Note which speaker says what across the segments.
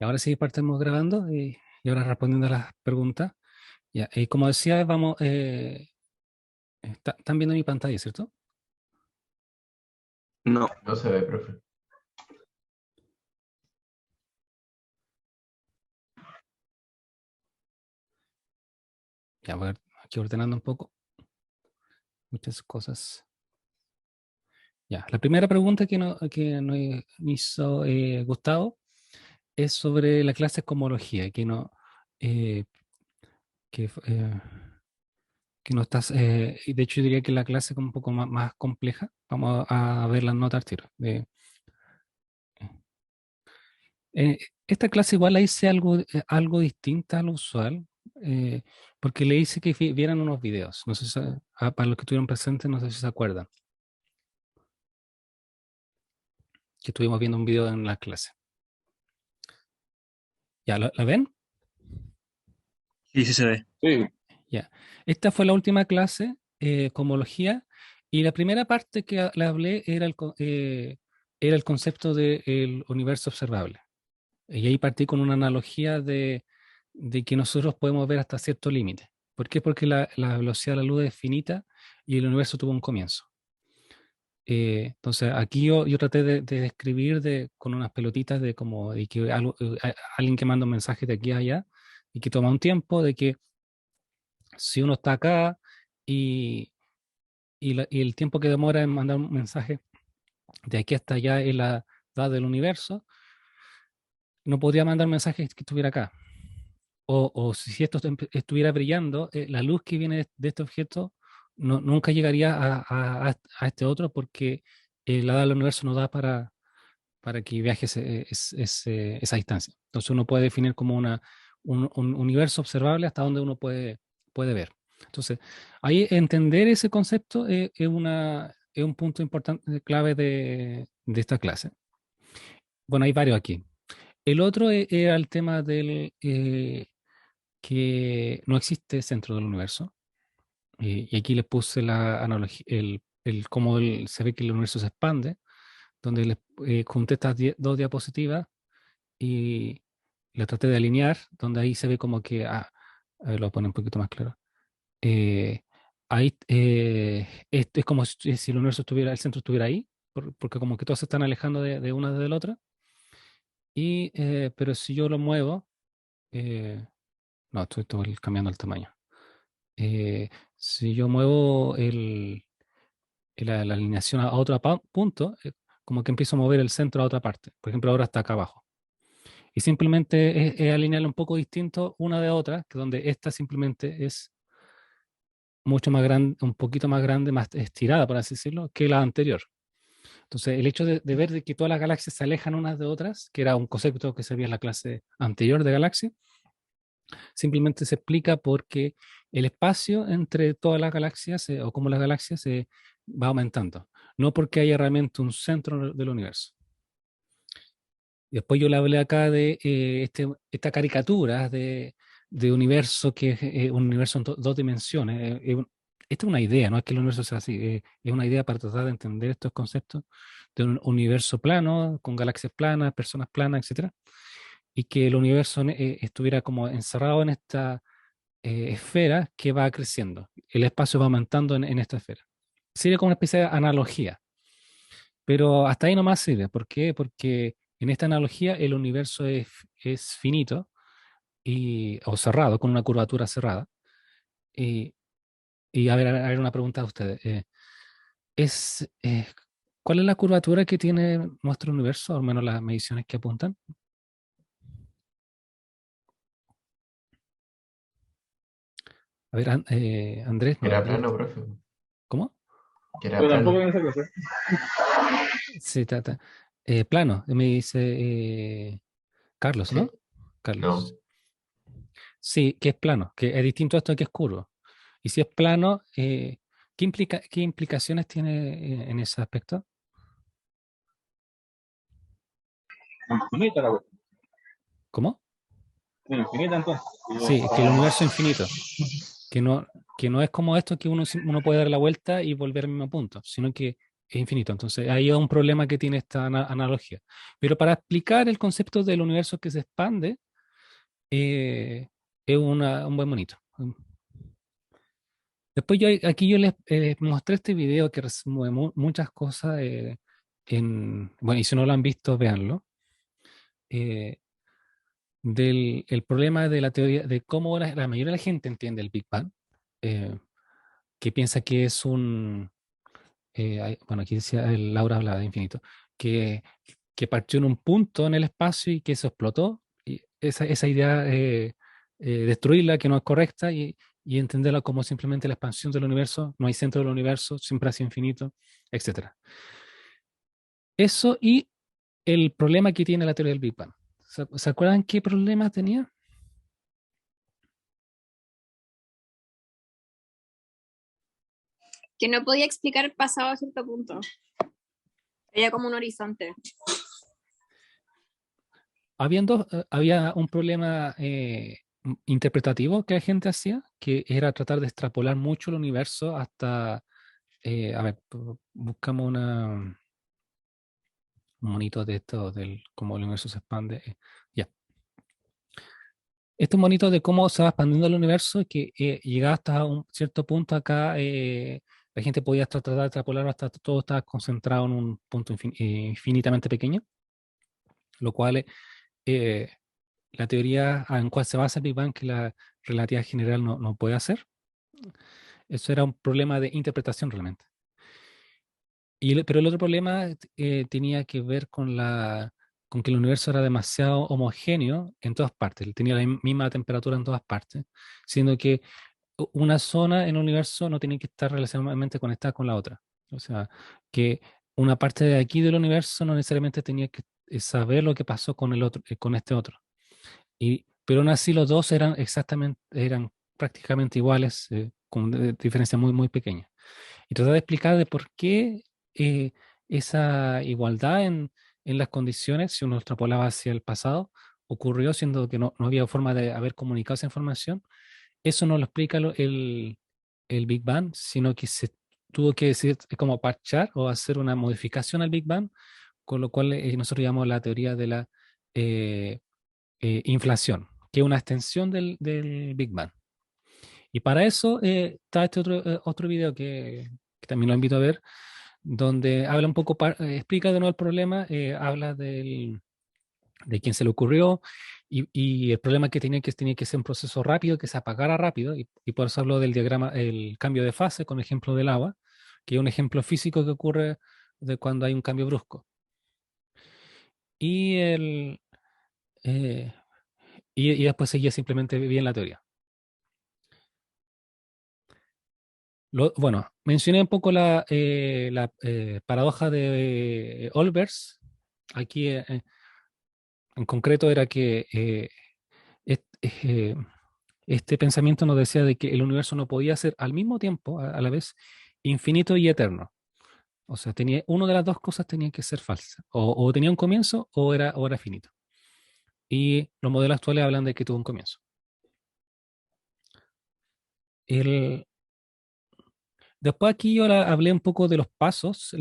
Speaker 1: Ahora sí partimos grabando y ahora respondiendo a las preguntas. Ya, como decía, vamos, están viendo mi pantalla, ¿cierto?
Speaker 2: No, no se ve, profe.
Speaker 1: Ya, voy aquí ordenando un poco muchas cosas. Ya, la primera pregunta que nos hizo Gustavo es sobre la clase de cosmología, eh, que, eh, que no estás, y de hecho yo diría que la clase es un poco más compleja. Vamos a ver las notas al tiro. Esta clase igual la hice algo distinta a lo usual, eh, porque le hice que vieran unos videos. No sé si, para los que estuvieron presentes, no sé si se acuerdan, que estuvimos viendo un video en la clase. ¿Ya la ven?
Speaker 3: Sí, sí se ve.
Speaker 2: Sí.
Speaker 1: Ya. Esta fue la última clase, cosmología, y la primera parte que le hablé era el concepto del universo observable. Y ahí partí con una analogía de que nosotros podemos ver hasta cierto límite. ¿Por qué? Porque la velocidad de la luz es finita y el universo tuvo un comienzo. Entonces, aquí yo traté de describir con unas pelotitas de que alguien que manda un mensaje de aquí a allá y que toma un tiempo, de que si uno está acá y, y el tiempo que demora en mandar un mensaje de aquí hasta allá es la edad del universo, no podría mandar mensajes que estuviera acá. O si esto estuviera brillando, la luz que viene de este objeto nunca llegaría a este otro porque la edad del universo no da para que viaje esa distancia. Entonces uno puede definir como un universo observable hasta donde uno puede ver. Entonces, ahí entender ese concepto es un punto importante, clave de esta clase. Bueno, hay varios aquí. El otro era el tema del que no existe centro del universo. Y aquí les puse la analogía, cómo se ve que el universo se expande, donde les junté estas dos diapositivas y la traté de alinear, donde ahí se ve como que, a ver, lo pone un poquito más claro. Eh, Ahí esto es como si el universo estuviera, el centro estuviera ahí, porque como que todos se están alejando de una de la otra. Pero si yo lo muevo, eh, no, estoy cambiando el tamaño. Si yo muevo la alineación a otro punto, como que empiezo a mover el centro a otra parte. Por ejemplo, ahora está acá abajo. Y simplemente es alinearlo un poco distinto una de otra, que donde esta simplemente es mucho más grande, un poquito más grande, más estirada, por así decirlo, que la anterior. Entonces, el hecho de ver de que todas las galaxias se alejan unas de otras, que era un concepto que se veía en la clase anterior de galaxia, simplemente se explica porque el espacio entre todas las galaxias, o como las galaxias, se va aumentando, no porque haya realmente un centro del universo. Y después yo le hablé acá de esta caricatura de universo que es un universo en dos dimensiones. Esta es una idea, no es que el universo sea así, es una idea para tratar de entender estos conceptos de un universo plano, con galaxias planas, personas planas, etcétera, y que el universo estuviera como encerrado en esta esfera que va creciendo. El espacio va aumentando en esta esfera. Sirve como una especie de analogía, pero hasta ahí nomás sirve. ¿Por qué? Porque en esta analogía el universo es finito o cerrado, con una curvatura cerrada. Y, y a ver una pregunta a ustedes. Es, eh, ¿Cuál es la curvatura que tiene nuestro universo, al menos las mediciones que apuntan? A ver, Andrés,
Speaker 2: Que
Speaker 1: no,
Speaker 2: era
Speaker 1: Andrés,
Speaker 2: plano, profe.
Speaker 1: ¿cómo?
Speaker 2: Que era
Speaker 3: Yo
Speaker 2: plano.
Speaker 3: tampoco me sé qué hacer.
Speaker 1: Sí, plano, me dice Carlos,
Speaker 2: Sí.
Speaker 1: ¿no? Carlos.
Speaker 2: No.
Speaker 1: Sí, que es plano, que es distinto a esto que es curvo. Y si es plano, qué implicaciones tiene en ese aspecto?
Speaker 3: Infinita la cuestión.
Speaker 1: ¿Cómo?
Speaker 3: Infinita entonces.
Speaker 1: Sí, que el universo es infinito, que no, que no es como esto que uno puede dar la vuelta y volver al mismo punto, sino que es infinito. Entonces, ahí es un problema que tiene esta analogía. Pero para explicar el concepto del universo que se expande, eh, es un buen monito. Después aquí yo les mostré este video que resume muchas cosas bueno, y si no lo han visto, véanlo. eh, del el problema de la teoría, de cómo la mayoría de la gente entiende el Big Bang, eh, que piensa que es bueno, aquí decía, Laura hablaba de infinito, que, que partió en un punto en el espacio y que eso explotó, y esa idea, destruirla, que no es correcta, y entenderla como simplemente la expansión del universo, no hay centro del universo, siempre ha sido infinito, etcétera. Eso y el problema que tiene la teoría del Big Bang. ¿Se acuerdan qué problema tenía?
Speaker 4: Que no podía explicar pasado a cierto punto. Era como un horizonte.
Speaker 1: Había un problema interpretativo que la gente hacía, que era tratar de extrapolar mucho el universo hasta, a ver, buscamos un monito de esto, del cómo el universo se expande. Ya. Este monito de cómo se va expandiendo el universo, que llegaba hasta un cierto punto acá, la gente podía tratar de extrapolarlo hasta todo estaba concentrado en un punto infinitamente pequeño, lo cual eh, la teoría en cual se basa el Big Bang, que la relatividad general no puede hacer. Eso era un problema de interpretación realmente. Pero el otro problema tenía que ver con que el universo era demasiado homogéneo en todas partes, tenía la misma temperatura en todas partes, siendo que una zona en el universo no tiene que estar relacionadamente conectada con la otra. O sea, que una parte de aquí del universo no necesariamente tenía que saber lo que pasó con el otro, con este otro. Pero aún así los dos eran prácticamente iguales, con diferencias muy pequeñas. Y tratar de explicar de por qué eh, esa igualdad en las condiciones, si uno extrapolaba hacia el pasado, ocurrió siendo que no había forma de haber comunicado esa información. Eso no lo explica el Big Bang, sino que se tuvo que decir como parchar o hacer una modificación al Big Bang, con lo cual nosotros llamamos la teoría de la eh, inflación, que es una extensión del Big Bang. Y para eso está este otro video que también lo invito a ver, donde habla un poco, explica de nuevo el problema, habla de quién se le ocurrió y el problema que tenía que ser un proceso rápido, que se apagara rápido, y por eso hablo del diagrama, el cambio de fase con el ejemplo del agua, que es un ejemplo físico que ocurre de cuando hay un cambio brusco. Y, eh, y después seguía simplemente bien la teoría. Bueno, mencioné un poco la paradoja de Olbers. Aquí en concreto era que est- eh, este pensamiento nos decía de que el universo no podía ser al mismo tiempo, a la vez, infinito y eterno. O sea, una de las dos cosas tenía que ser falsa. O tenía un comienzo o era finito. Y los modelos actuales hablan de que tuvo un comienzo. El, Después aquí yo hablé un poco de los pasos.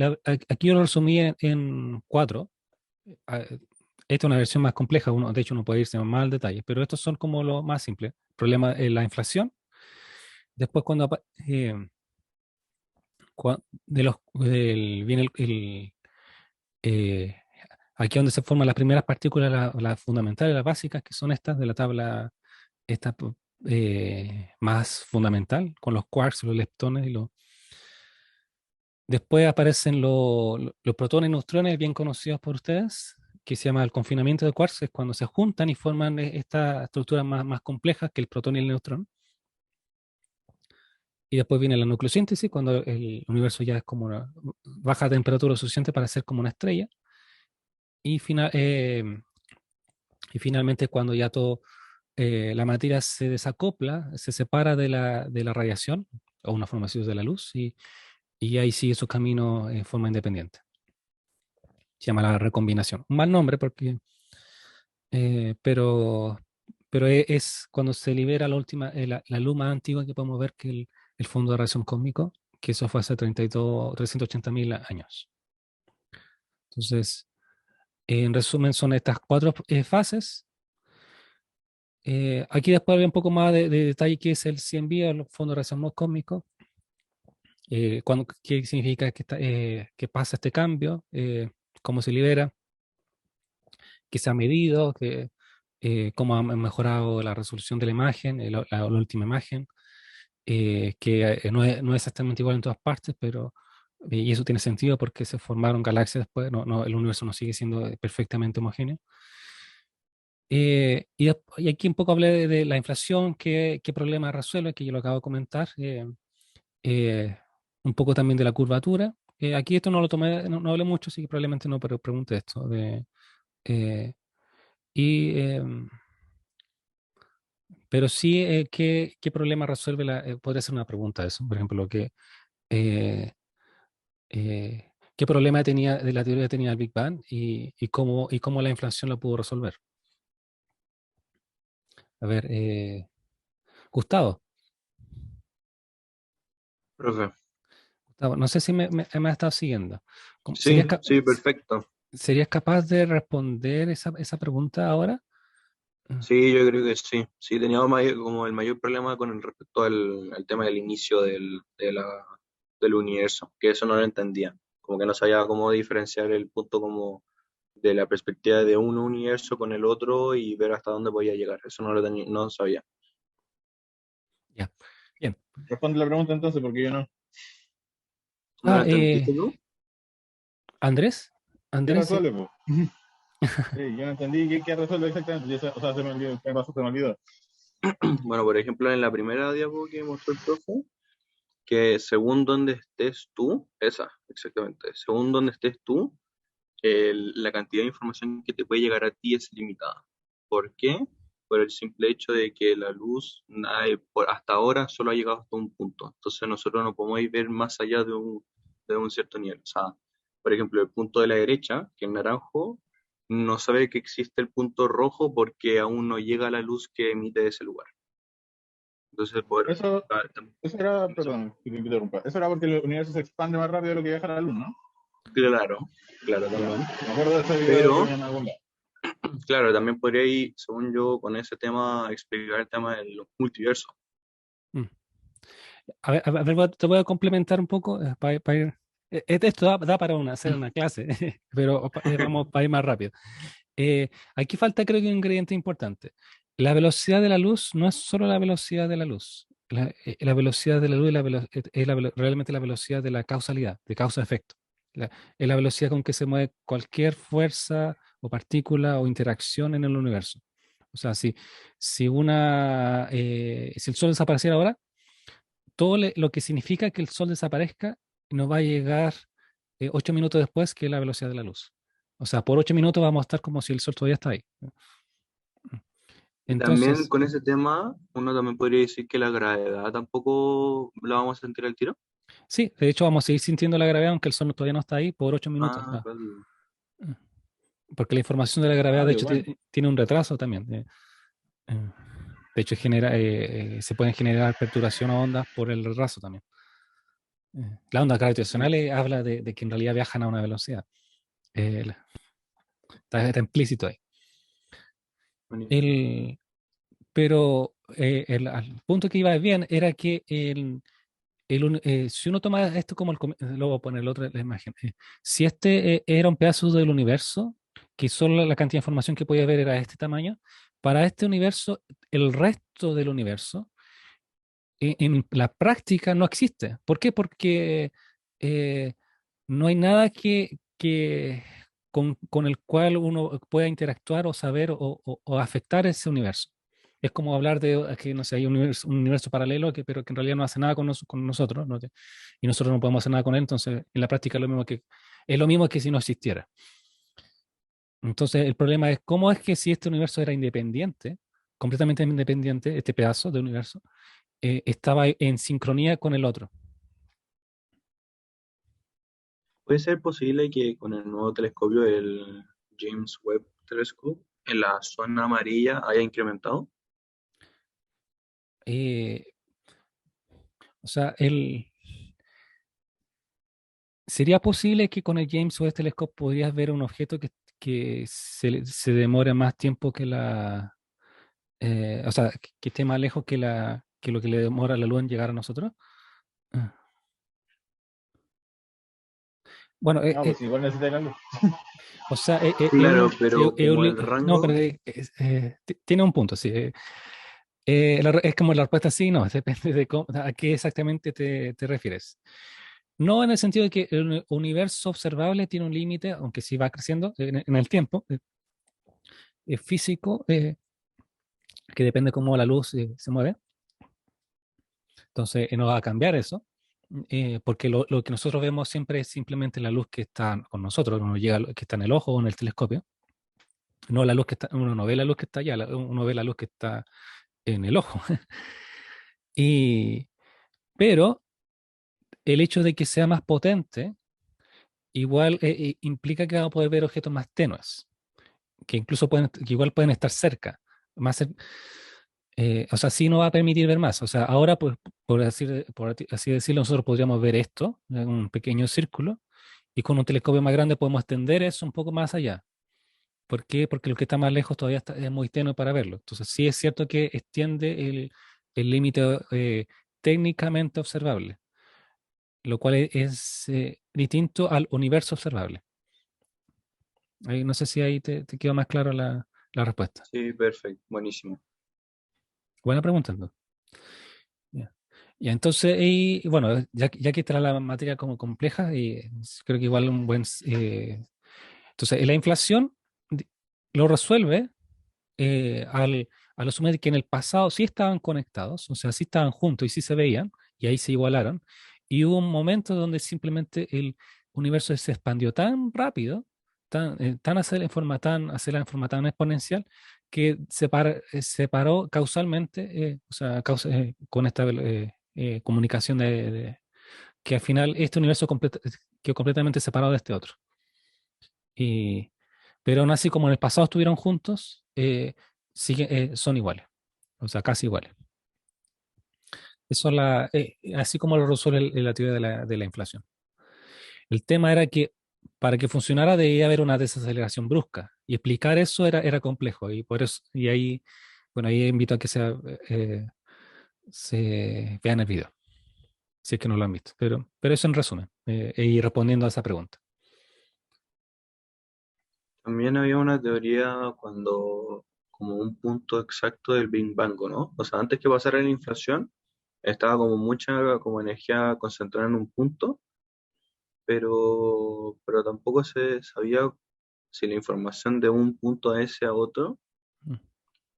Speaker 1: Aquí yo lo resumí en cuatro. Esta es una versión más compleja, de hecho uno puede irse más al detalle, pero estos son como lo más simple. Problema es la inflación. Después viene eh, aquí donde se forman las primeras partículas, las fundamentales, las básicas, que son estas de la tabla, esta más fundamental, con los quarks, los leptones Después aparecen los protones y neutrones bien conocidos por ustedes, que se llama el confinamiento de quarks, es cuando se juntan y forman estas estructuras más complejas que el protón y el neutrón. Y después viene la nucleosíntesis, cuando el universo ya es como una baja temperatura suficiente para ser como una estrella. Y, y finalmente cuando ya la materia se desacopla, se separa de la radiación, o una formación de la luz, y ahí sigue su camino en forma independiente. Se llama la recombinación. Un mal nombre porque, eh, pero, pero es cuando se libera la última, la luz más antigua que podemos ver, que el fondo de radiación cósmico, que eso fue hace 380.000 años. Entonces, en resumen, son estas 4 fases. Aquí después había un poco más de detalle qué es el CMB, el Fondo de Radiación Cósmico, qué significa que pasa este cambio, cómo se libera, qué se ha medido, cómo ha mejorado la resolución de la imagen, la última imagen, que no es exactamente igual en todas partes, pero y eso tiene sentido porque se formaron galaxias después, el universo no sigue siendo perfectamente homogéneo. Y aquí un poco hablé de la inflación, qué problema resuelve, que yo lo acabo de comentar. Eh, un poco también de la curvatura. Aquí esto no lo tomé, no hablé mucho, así que probablemente no, pero pregunté esto. Eh, y, pero sí, ¿qué problema resuelve podría ser una pregunta eso. Por ejemplo, eh, ¿qué problema tenía de la teoría tenía el Big Bang y cómo la inflación lo pudo resolver? A ver, Gustavo.
Speaker 5: Profe.
Speaker 1: Gustavo, no sé si me has estado siguiendo.
Speaker 5: Sí, sí, perfecto.
Speaker 1: ¿Serías capaz de responder esa pregunta ahora?
Speaker 5: Sí, yo creo que sí. Sí, tenía como el mayor problema con respecto al tema del inicio del universo, que eso no lo entendía. Como que no sabía cómo diferenciar el punto como de la perspectiva de un universo con el otro y ver hasta dónde podía llegar. Eso no lo tenía, no sabía.
Speaker 1: Ya, bien.
Speaker 3: Responde la pregunta entonces, porque yo no.
Speaker 5: ¿No lo entendiste tú?
Speaker 1: Andrés,
Speaker 3: ¿Qué
Speaker 1: Andrés,
Speaker 3: resuelve, po? Sí, yo no entendí qué resuelve exactamente. O sea, se me olvidó. ¿Qué pasó? Se me olvidó.
Speaker 5: Bueno, por ejemplo, en la primera diapo que mostró el profe, que según donde estés tú, esa, exactamente, según donde estés tú, la cantidad de información que te puede llegar a ti es limitada. ¿Por qué? Por el simple hecho de que la luz hasta ahora solo ha llegado hasta un punto. Entonces nosotros no podemos ir ver más allá de un cierto nivel. O sea, por ejemplo, el punto de la derecha, que es naranjo, no sabe que existe el punto rojo porque aún no llega la luz que emite de ese lugar. Entonces,
Speaker 3: Eso, eso era, perdón, que te interrumpa. Eso era porque el universo se expande más rápido de lo que viaja la luz, ¿no?
Speaker 5: claro, claro
Speaker 3: Ya.
Speaker 5: también.
Speaker 3: Me acuerdo de ese video
Speaker 5: Pero,
Speaker 3: que vi en algún lado.
Speaker 5: claro, también podría ir, según yo, con ese tema, explicar el tema de los multiversos.
Speaker 1: mm. A ver, te voy a complementar un poco para ir. Esto da para hacer una clase, pero vamos para ir más rápido. Aquí falta, creo que un ingrediente importante. La velocidad de la luz no es solo la velocidad de la luz. La velocidad de la luz es realmente la velocidad de la causalidad, de causa-efecto. Es la velocidad con que se mueve cualquier fuerza o partícula o interacción en el universo. O sea, si el Sol desapareciera ahora, todo lo que significa que el Sol desaparezca nos va a llegar 8 minutos después que la velocidad de la luz. O sea, por 8 minutos vamos a estar como si el Sol todavía está ahí.
Speaker 5: Y también
Speaker 1: Entonces,
Speaker 5: con ese tema, uno también podría decir que la gravedad tampoco la vamos a sentir al tiro.
Speaker 1: sí, de hecho vamos a seguir sintiendo la gravedad aunque el Sol todavía no está ahí por 8 minutos.
Speaker 5: Ah, vale.
Speaker 1: Porque la información de la gravedad,
Speaker 3: Ah,
Speaker 1: de
Speaker 3: qué
Speaker 1: hecho,
Speaker 3: bueno.
Speaker 1: tiene un retraso también. De hecho, se pueden generar perturbación o ondas por el retraso también. La onda gravitacional habla de que en realidad viajan a una velocidad. Eh, está implícito ahí.
Speaker 5: Buenísimo.
Speaker 1: Pero al punto que iba bien era que si uno toma esto como luego voy a poner la imagen. Si este era un pedazo del universo, que solo la cantidad de información que podía ver era de este tamaño, para este universo, el resto del universo, en la práctica no existe. ¿Por qué? Porque eh, no hay nada con el cual uno pueda interactuar o saber o afectar ese universo. Es como hablar de que, no sé, hay un universo paralelo, pero que en realidad no hace nada con nosotros, ¿no? Y nosotros no podemos hacer nada con él, entonces en la práctica es lo mismo que si no existiera. Entonces el problema es cómo es que si este universo era independiente, completamente independiente, este pedazo de universo, estaba en sincronía con el otro.
Speaker 5: ¿Puede ser posible que con el nuevo telescopio, el James Webb Telescope, en la zona amarilla haya incrementado?
Speaker 1: Eh, o sea, ¿Sería posible que con el James Webb Telescope podrías ver un objeto que se demore más tiempo que o sea, que esté más lejos que lo que le demora la luz en llegar a nosotros? Ah. Bueno,
Speaker 3: No, pues igual necesita la luz.
Speaker 1: o sea,
Speaker 5: Claro, pero como el
Speaker 1: no,
Speaker 5: rango,
Speaker 1: pero tiene un punto, sí. Es como la respuesta sí, no, depende de a qué exactamente te refieres. No en el sentido de que el universo observable tiene un límite, aunque sí va creciendo en el tiempo, es físico, que depende cómo la luz se mueve. Entonces, no va a cambiar eso, porque lo que nosotros vemos siempre es simplemente la luz que está con nosotros, uno llega, que está en el ojo o en el telescopio. No la luz que está, uno no ve la luz que está allá, uno ve la luz que está en el ojo. Y, pero el hecho de que sea más potente, igual implica que vamos a poder ver objetos más tenues, que incluso que igual pueden estar cerca, más o sea, sí nos va a permitir ver más. O sea, ahora, pues, así decirlo, nosotros podríamos ver esto en un pequeño círculo y con un telescopio más grande podemos extender eso un poco más allá. ¿Por qué? Porque lo que está más lejos todavía es muy tenue para verlo. Entonces, sí es cierto que extiende el límite técnicamente observable, lo cual es distinto al universo observable. Ahí, no sé si ahí te quedó más clara la respuesta.
Speaker 5: sí, perfecto, buenísimo.
Speaker 1: Buena pregunta, entonces. Ya. Y entonces, bueno, ya que está la materia como compleja, y creo que igual un buen... entonces, la inflación lo resuelve al asumir que en el pasado sí estaban conectados, o sea, sí estaban juntos y sí se veían, y ahí se igualaron, y hubo un momento donde simplemente el universo se expandió tan rápido, tan acelerado en forma tan exponencial, que separó causalmente, o sea, con esta comunicación que al final este universo quedó completamente separado de este otro. Y, pero aún así, como en el pasado estuvieron juntos, son iguales, o sea, casi iguales. Eso así como lo resuelve la teoría de la inflación. El tema era que para que funcionara debía haber una desaceleración brusca y explicar eso era complejo y por eso, y ahí, bueno, ahí invito a que se vean el video, si es que no lo han visto, pero eso en resumen, y respondiendo a esa pregunta.
Speaker 5: También había una teoría como un punto exacto del Big Bang, ¿no? O sea, antes que pasara la inflación, estaba como mucha como energía concentrada en un punto, pero tampoco se sabía si la información de un punto a ese a otro
Speaker 1: Mm.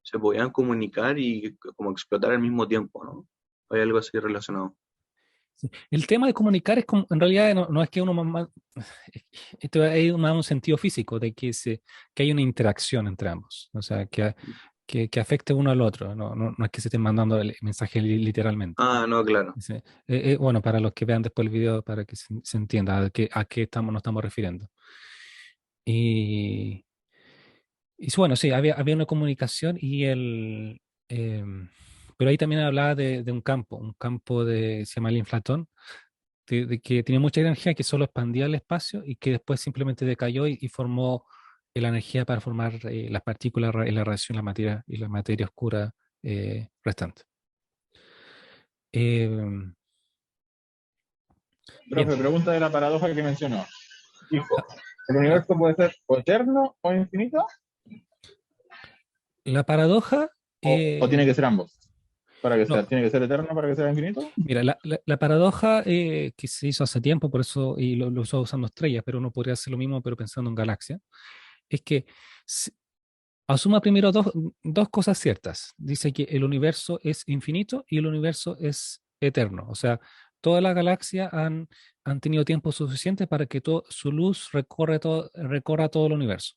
Speaker 5: se podían comunicar y como explotar al mismo tiempo, ¿no? Hay algo así relacionado.
Speaker 1: Sí. El tema de comunicar es como, en realidad no es que uno esto hay más un sentido físico de que hay una interacción entre ambos, o sea, que afecte uno al otro, no es que se estén mandando el mensaje literalmente.
Speaker 5: Ah, no, claro.
Speaker 1: Sí. Bueno, para los que vean después el video, para que se entienda a qué nos estamos refiriendo. Y, y bueno, sí, había una comunicación pero ahí también hablaba de un campo se llama el inflatón, de que tenía mucha energía que solo expandía el espacio y que después simplemente decayó y formó la energía para formar las partículas en la radiación, la materia oscura restante. Eh, bien,
Speaker 3: Profe, pregunta de la paradoja que mencionó. Dijo, ¿el universo puede ser o eterno o infinito?
Speaker 1: la paradoja,
Speaker 3: ¿O tiene que ser ambos? Para que
Speaker 1: no,
Speaker 3: sea, ¿tiene que ser eterno para que sea infinito?
Speaker 1: mira, la paradoja que se hizo hace tiempo, por eso, y lo usó usando estrellas, pero uno podría hacer lo mismo, pero pensando en galaxias, es que si- asuma primero dos cosas ciertas. Dice que el universo es infinito y el universo es eterno. O sea, todas las galaxias han tenido tiempo suficiente para que su luz recorra todo el universo.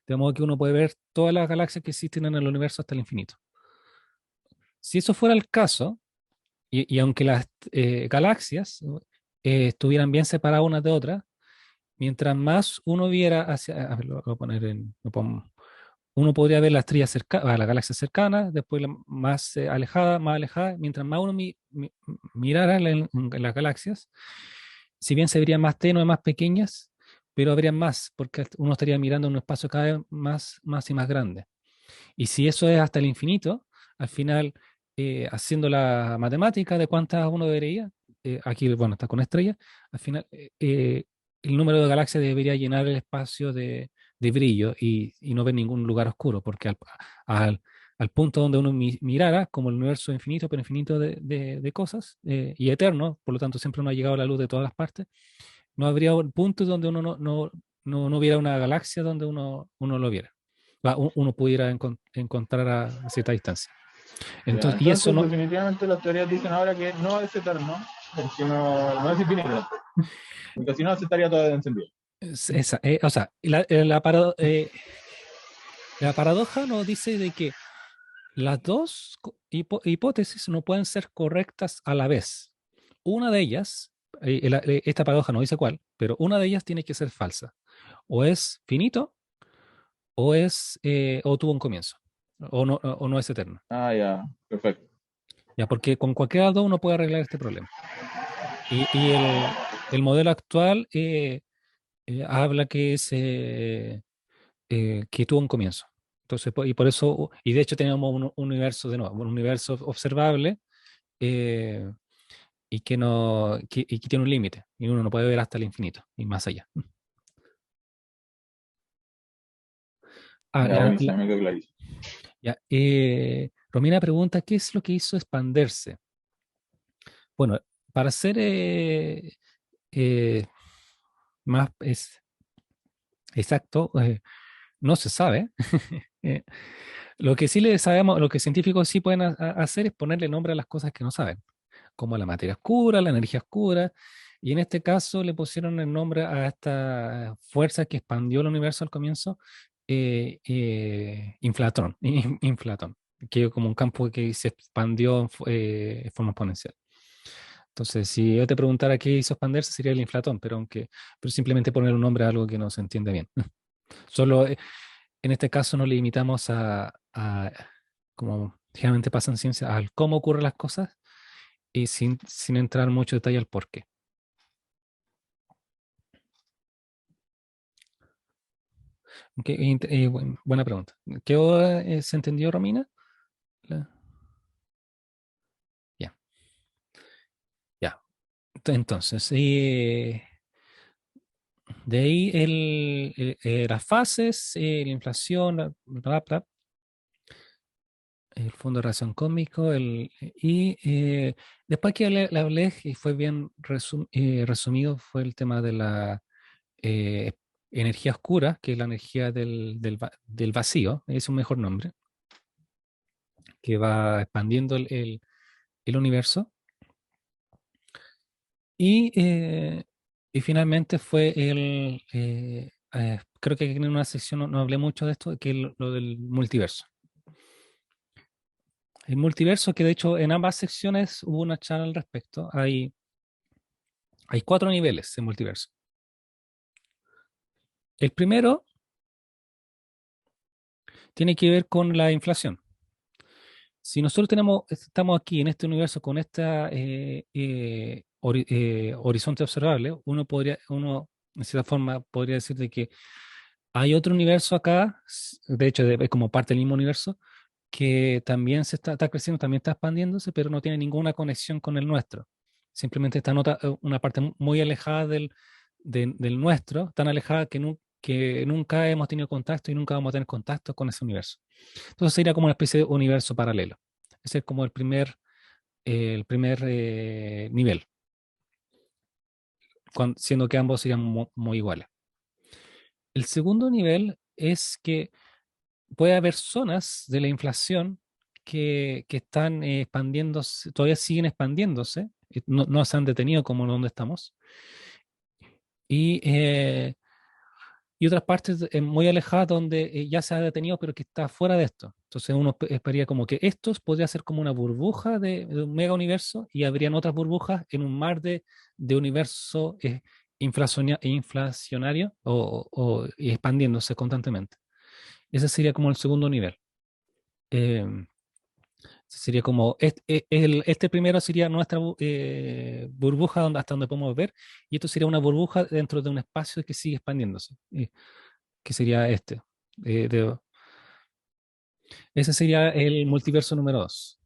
Speaker 1: De modo que uno puede ver todas las galaxias que existen en el universo hasta el infinito. Si eso fuera el caso, y aunque las galaxias estuvieran bien separadas unas de otras, mientras más uno viera hacia, a ver, lo voy a poner uno podría ver las estrellas cercanas, las galaxias cercanas, después la más alejada, mientras más uno mirara en las galaxias, si bien se verían más tenues, más pequeñas, pero habría más, porque uno estaría mirando un espacio cada vez más y más grande. Y si eso es hasta el infinito, al final, haciendo la matemática de cuántas uno debería, aquí, bueno, está con estrellas, al final, el número de galaxias debería llenar el espacio de brillo y no ver ningún lugar oscuro, porque al, al punto donde uno mirara, como el universo infinito, pero infinito de cosas, y eterno, por lo tanto siempre no ha llegado la luz de todas las partes, no habría un punto donde uno no viera una galaxia donde uno lo viera. Uno pudiera encontrar a cierta distancia.
Speaker 3: Ya,
Speaker 1: Entonces, y eso
Speaker 3: entonces,
Speaker 1: no,
Speaker 3: definitivamente las teorías dicen ahora que no es eterno, porque no es infinito, porque si no se estaría todo encendido.
Speaker 1: o sea, la paradoja nos dice de que las dos hipótesis no pueden ser correctas a la vez. Una de ellas, esta paradoja no dice cuál, pero una de ellas tiene que ser falsa. O es finito o tuvo un comienzo, o no es eterno.
Speaker 3: Ah, ya, perfecto.
Speaker 1: Ya, porque con cualquiera de las dos uno puede arreglar este problema. Y el modelo actual habla que tuvo un comienzo. Entonces, y por eso, y de hecho tenemos un universo de nuevo, un universo observable eh, y que no, y que tiene un límite, y uno no puede ver hasta el infinito y más allá. Ah,
Speaker 3: Ya, buenísimo, me quedó clarísimo.
Speaker 1: ya, Romina pregunta, ¿qué es lo que hizo expandirse? Bueno, para ser eh, más exacto, no se sabe. Eh, lo que sí le sabemos, lo que científicos sí pueden hacer es ponerle nombre a las cosas que no saben, como la materia oscura, la energía oscura, y en este caso le pusieron el nombre a esta fuerza que expandió el universo al comienzo, inflatón, inflatón, que es como un campo que se expandió en forma exponencial. Entonces, si yo te preguntara qué hizo expandirse, sería el inflatón, pero simplemente poner un nombre a algo que no se entiende bien. Solo en este caso nos limitamos como generalmente pasa en ciencia, al cómo ocurren las cosas y sin entrar mucho detalle al por qué. Buena pregunta. ¿Qué se entendió, Romina? La- Ya, ya. Entonces, de ahí las fases, la inflación, el fondo de relación cósmico, después que le hablé, y fue bien resumido, fue el tema de la eh, energía oscura, que es la energía del vacío, es un mejor nombre, que va expandiendo el universo. Y, y finalmente fue creo que en una sección no hablé mucho de esto, que es lo del multiverso. El multiverso, que de hecho en ambas secciones hubo una charla al respecto, hay 4 niveles en multiverso. El primero tiene que ver con la inflación. Si nosotros estamos aquí en este universo con este horizonte observable, uno de cierta forma podría decir de que hay otro universo acá, de hecho es como parte del mismo universo, que también está creciendo, también está expandiéndose, pero no tiene ninguna conexión con el nuestro. Simplemente está en una parte muy alejada del nuestro, tan alejada que nunca hemos tenido contacto y nunca vamos a tener contacto con ese universo. Entonces sería como una especie de universo paralelo. Ese es como el primer nivel, siendo que ambos serían muy iguales. El segundo nivel es que puede haber zonas de la inflación que están expandiéndose, todavía siguen expandiéndose, no se han detenido como donde estamos, y, eh, y otras partes muy alejadas donde ya se ha detenido, pero que está fuera de esto. Entonces uno esperaría como que estos podría ser como una burbuja de un mega universo y habrían otras burbujas en un mar de universo inflacionario y expandiéndose constantemente. Ese sería como el segundo nivel. Eh, Sería como, este primero sería nuestra burbuja hasta donde podemos ver, y esto sería una burbuja dentro de un espacio que sigue expandiéndose, que sería este. eh, de- Ese sería el multiverso número 2.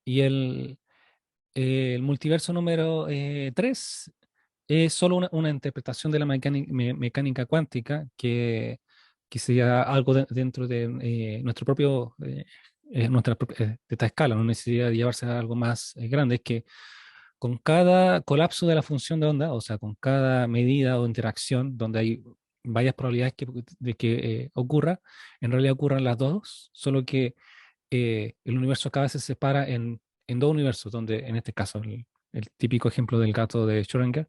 Speaker 1: Y el multiverso número 3 es solo una interpretación de la mecánica cuántica que sería algo dentro de nuestro propio, de esta escala, no necesidad de llevarse a algo más grande, es que con cada colapso de la función de onda, o sea, con cada medida o interacción donde hay varias probabilidades de que ocurra, en realidad ocurran las dos, solo que el universo cada vez se separa en dos universos, donde en este caso, el típico ejemplo del gato de Schrödinger,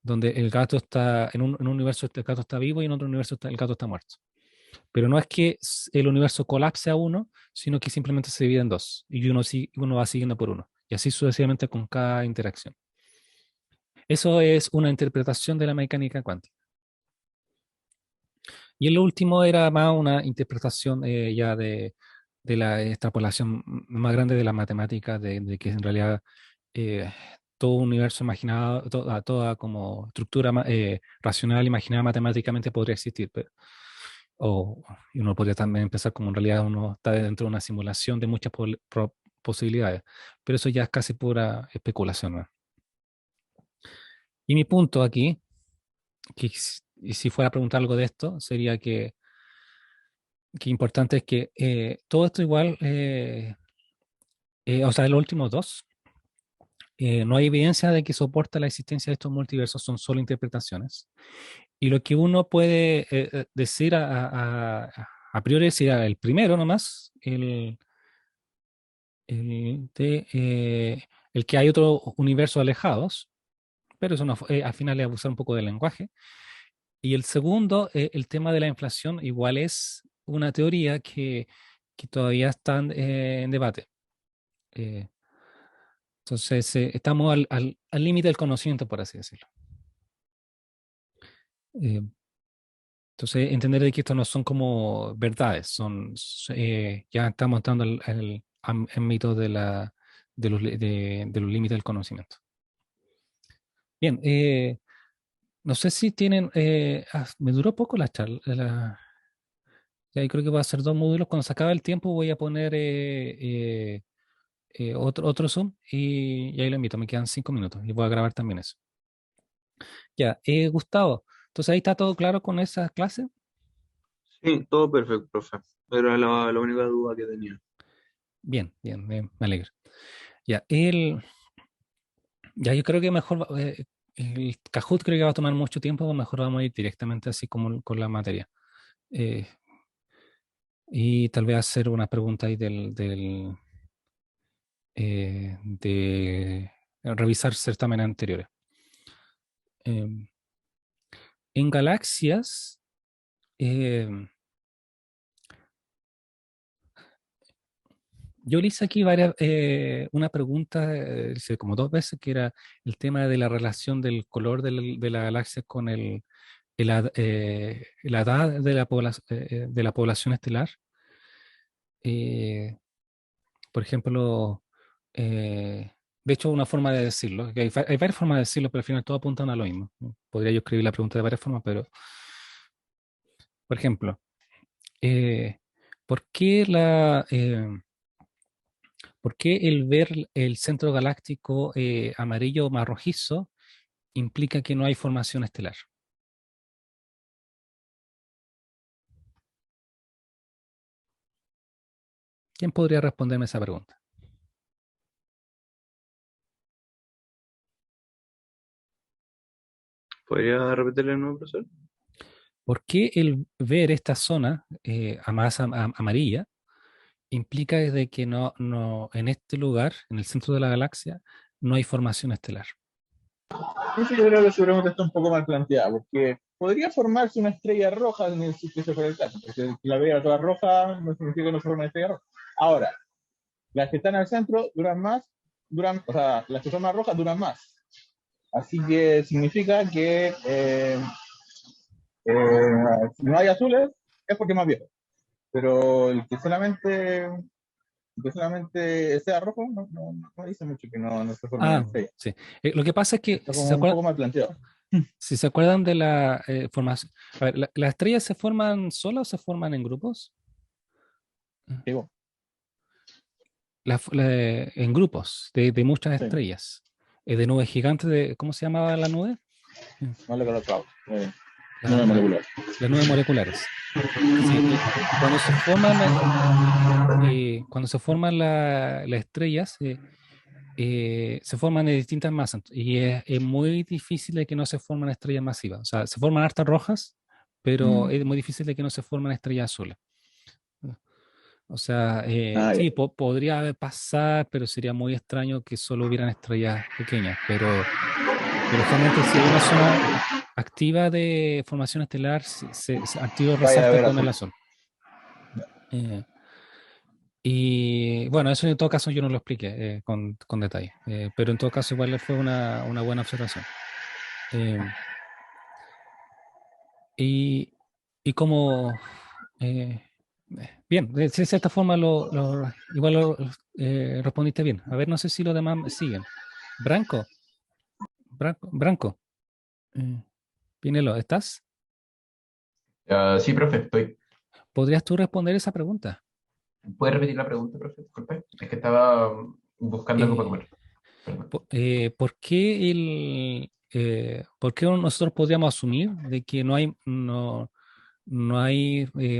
Speaker 1: donde el gato está, en un universo el gato está vivo y en otro universo el gato está muerto. Pero no es que el universo colapse a uno, sino que simplemente se divide en dos y uno va siguiendo por uno. Y así sucesivamente con cada interacción. Eso es una interpretación de la mecánica cuántica. Y el último era más una interpretación ya de la extrapolación más grande de la matemática, de que en realidad eh, todo universo imaginado, toda como estructura racional imaginada matemáticamente podría existir. Y uno podría también empezar como en realidad uno está dentro de una simulación de muchas posibilidades, pero eso ya es casi pura especulación, ¿no? Y mi punto aquí, y si fuera a preguntar algo de esto, sería que importante es que todo esto igual, o sea, los últimos dos, no hay evidencia de que soporta la existencia de estos multiversos, son solo interpretaciones. Y lo que uno puede decir a priori sería el primero nomás, el que hay otros universos alejados, pero eso no, al final es abusar un poco del lenguaje. Y el segundo, el tema de la inflación, igual es una teoría que todavía está en debate. Eh, entonces, estamos al límite del conocimiento, por así decirlo. Eh, entonces, entender de que estos no son como verdades, ya estamos entrando al ámbito de los límites del conocimiento. Bien, no sé si tienen, me duró poco la charla, ya creo que va a ser dos módulos. Cuando se acabe el tiempo voy a poner otro Zoom y ahí lo invito. Me quedan 5 minutos y voy a grabar también eso. Ya, Gustavo, entonces ahí está todo claro con esa clase.
Speaker 5: Sí, todo perfecto, profe. Era la única duda que tenía.
Speaker 1: Bien, bien, me alegro. Ya, ya yo creo que mejor, el Kahoot creo que va a tomar mucho tiempo, mejor vamos a ir directamente así como con la materia. Eh, y tal vez hacer una pregunta ahí de revisar certámenes anteriores. Eh, en galaxias, eh, yo le hice aquí una pregunta, hice como dos veces, que era el tema de la relación del color de la galaxia con la edad de la población estelar. Eh, por ejemplo, de hecho, una forma de decirlo, que hay varias formas de decirlo, pero al final todo apuntan a lo mismo. Podría yo escribir la pregunta de varias formas, pero, por ejemplo, eh, ¿por qué por qué el ver el centro galáctico amarillo o más rojizo implica que no hay formación estelar? ¿Quién podría responderme esa pregunta?
Speaker 5: ¿Podría repetirle de nuevo, profesor?
Speaker 1: ¿Por qué el ver esta zona más amarilla implica de que en este lugar, en el centro de la galaxia, no hay formación estelar?
Speaker 3: Sí, yo creo que su pregunta está un poco mal planteada, porque podría formarse una estrella roja en el sitio de fuera del caso, porque si la veía toda roja no significa que no se forma una estrella roja. Ahora, las que están al centro duran más, o sea, las que son más rojas duran más. Así que significa que si no hay azules es porque es más viejo. Pero el que solamente que solamente sea rojo, no dice mucho que no se forme una
Speaker 1: Ah,
Speaker 3: estrella.
Speaker 1: sí. Lo que pasa es que,
Speaker 3: Está como un poco mal planteado.
Speaker 1: si se acuerdan de la formación, a ver, ¿las estrellas se forman solas o se forman en grupos?
Speaker 3: Digo,
Speaker 1: En grupos de muchas
Speaker 3: sí,
Speaker 1: estrellas, de nubes gigantes ¿cómo se llamaba la nube?
Speaker 3: no le colocado. No
Speaker 1: La-
Speaker 3: es
Speaker 1: la-
Speaker 3: molecular.
Speaker 1: las nubes moleculares. Sí, cuando se forman, las estrellas, se forman de distintas masas y es muy difícil de que no se formen estrellas masivas. O sea, se forman hartas rojas, pero es muy difícil de que no se formen estrellas azules. O sea,
Speaker 3: Ah, ya.
Speaker 1: sí, podría haber pasar, pero sería muy extraño que solo hubieran estrellas pequeñas. Pero generalmente si hay una zona activa de formación estelar, al tiro
Speaker 3: Vaya a
Speaker 1: resalta
Speaker 3: ver
Speaker 1: con el
Speaker 3: azul.
Speaker 1: azul. Eh, y bueno, eso en todo caso yo no lo expliqué con detalle, pero en todo caso igual fue una buena observación. Eh, y, y como, eh, bien, de cierta forma igual respondiste bien. A ver, no sé si los demás me siguen. Branco, Branco, eh, Pinelo, ¿estás?
Speaker 2: Sí, profe, estoy.
Speaker 1: ¿Podrías tú responder esa pregunta?
Speaker 2: ¿Puede repetir la pregunta, profe? Disculpe. Es que estaba buscando algo para
Speaker 1: Eh,
Speaker 2: comer. Perdón.
Speaker 1: ¿Por qué nosotros podríamos asumir de que no hay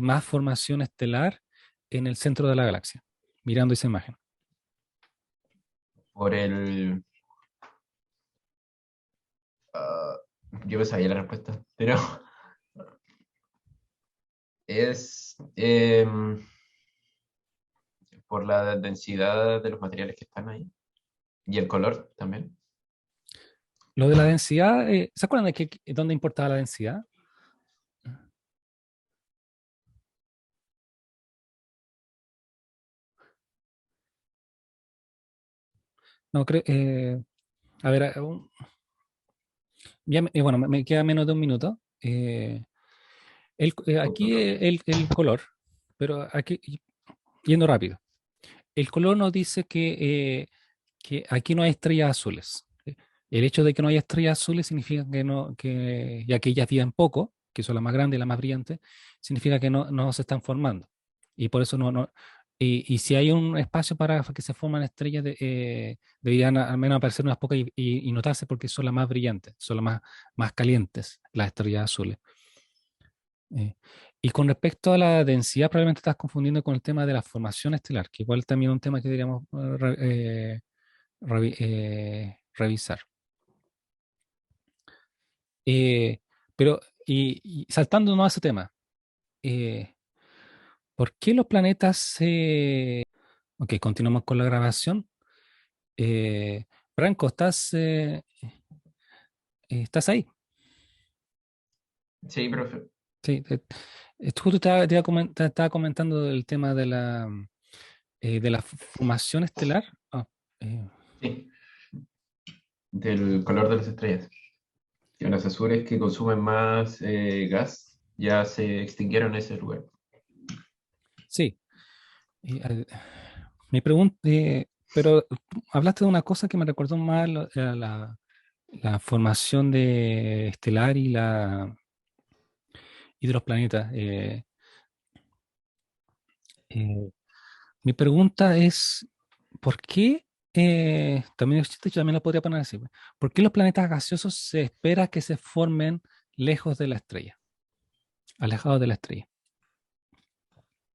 Speaker 1: más formación estelar en el centro de la galaxia? Mirando esa imagen.
Speaker 2: Por el. ah, yo me sabía la respuesta, pero es por la densidad de los materiales que están ahí y el color también.
Speaker 1: Lo de la densidad, ¿se acuerdan de dónde importaba la densidad? No, creo, a ver, bueno, me queda menos de un minuto. Aquí el color, pero aquí, yendo rápido, el color nos dice que aquí no hay estrellas azules. El hecho de que no haya estrellas azules significa que no, ya que ellas viven poco, que son las más grandes y las más brillantes, significa que no se están formando. Y por eso y si hay un espacio para que se forman estrellas, deberían al menos aparecer unas pocas y notarse porque son las más brillantes, son las más calientes, las estrellas azules. Eh, y con respecto a la densidad, probablemente estás confundiendo con el tema de la formación estelar, que igual también es un tema que deberíamos revisar. Eh, pero, y saltándonos a ese tema, eh, ¿por qué los planetas... ok, continuamos con la grabación. Franco, ¿estás ahí?
Speaker 2: Sí, profe.
Speaker 1: Sí, justo te estaba comentando del tema de la formación estelar. Ah, eh,
Speaker 2: Sí, del color de las estrellas. Que las azules que consumen más gas ya se extinguieron en ese lugar.
Speaker 1: sí, y, mi pregunta, pero hablaste de una cosa que me recordó más la formación de estelar y de los planetas. Eh, Mi pregunta es, ¿por qué, también lo podría poner así, pues, ¿por qué los planetas gaseosos se espera que se formen lejos de la estrella, alejados de la estrella?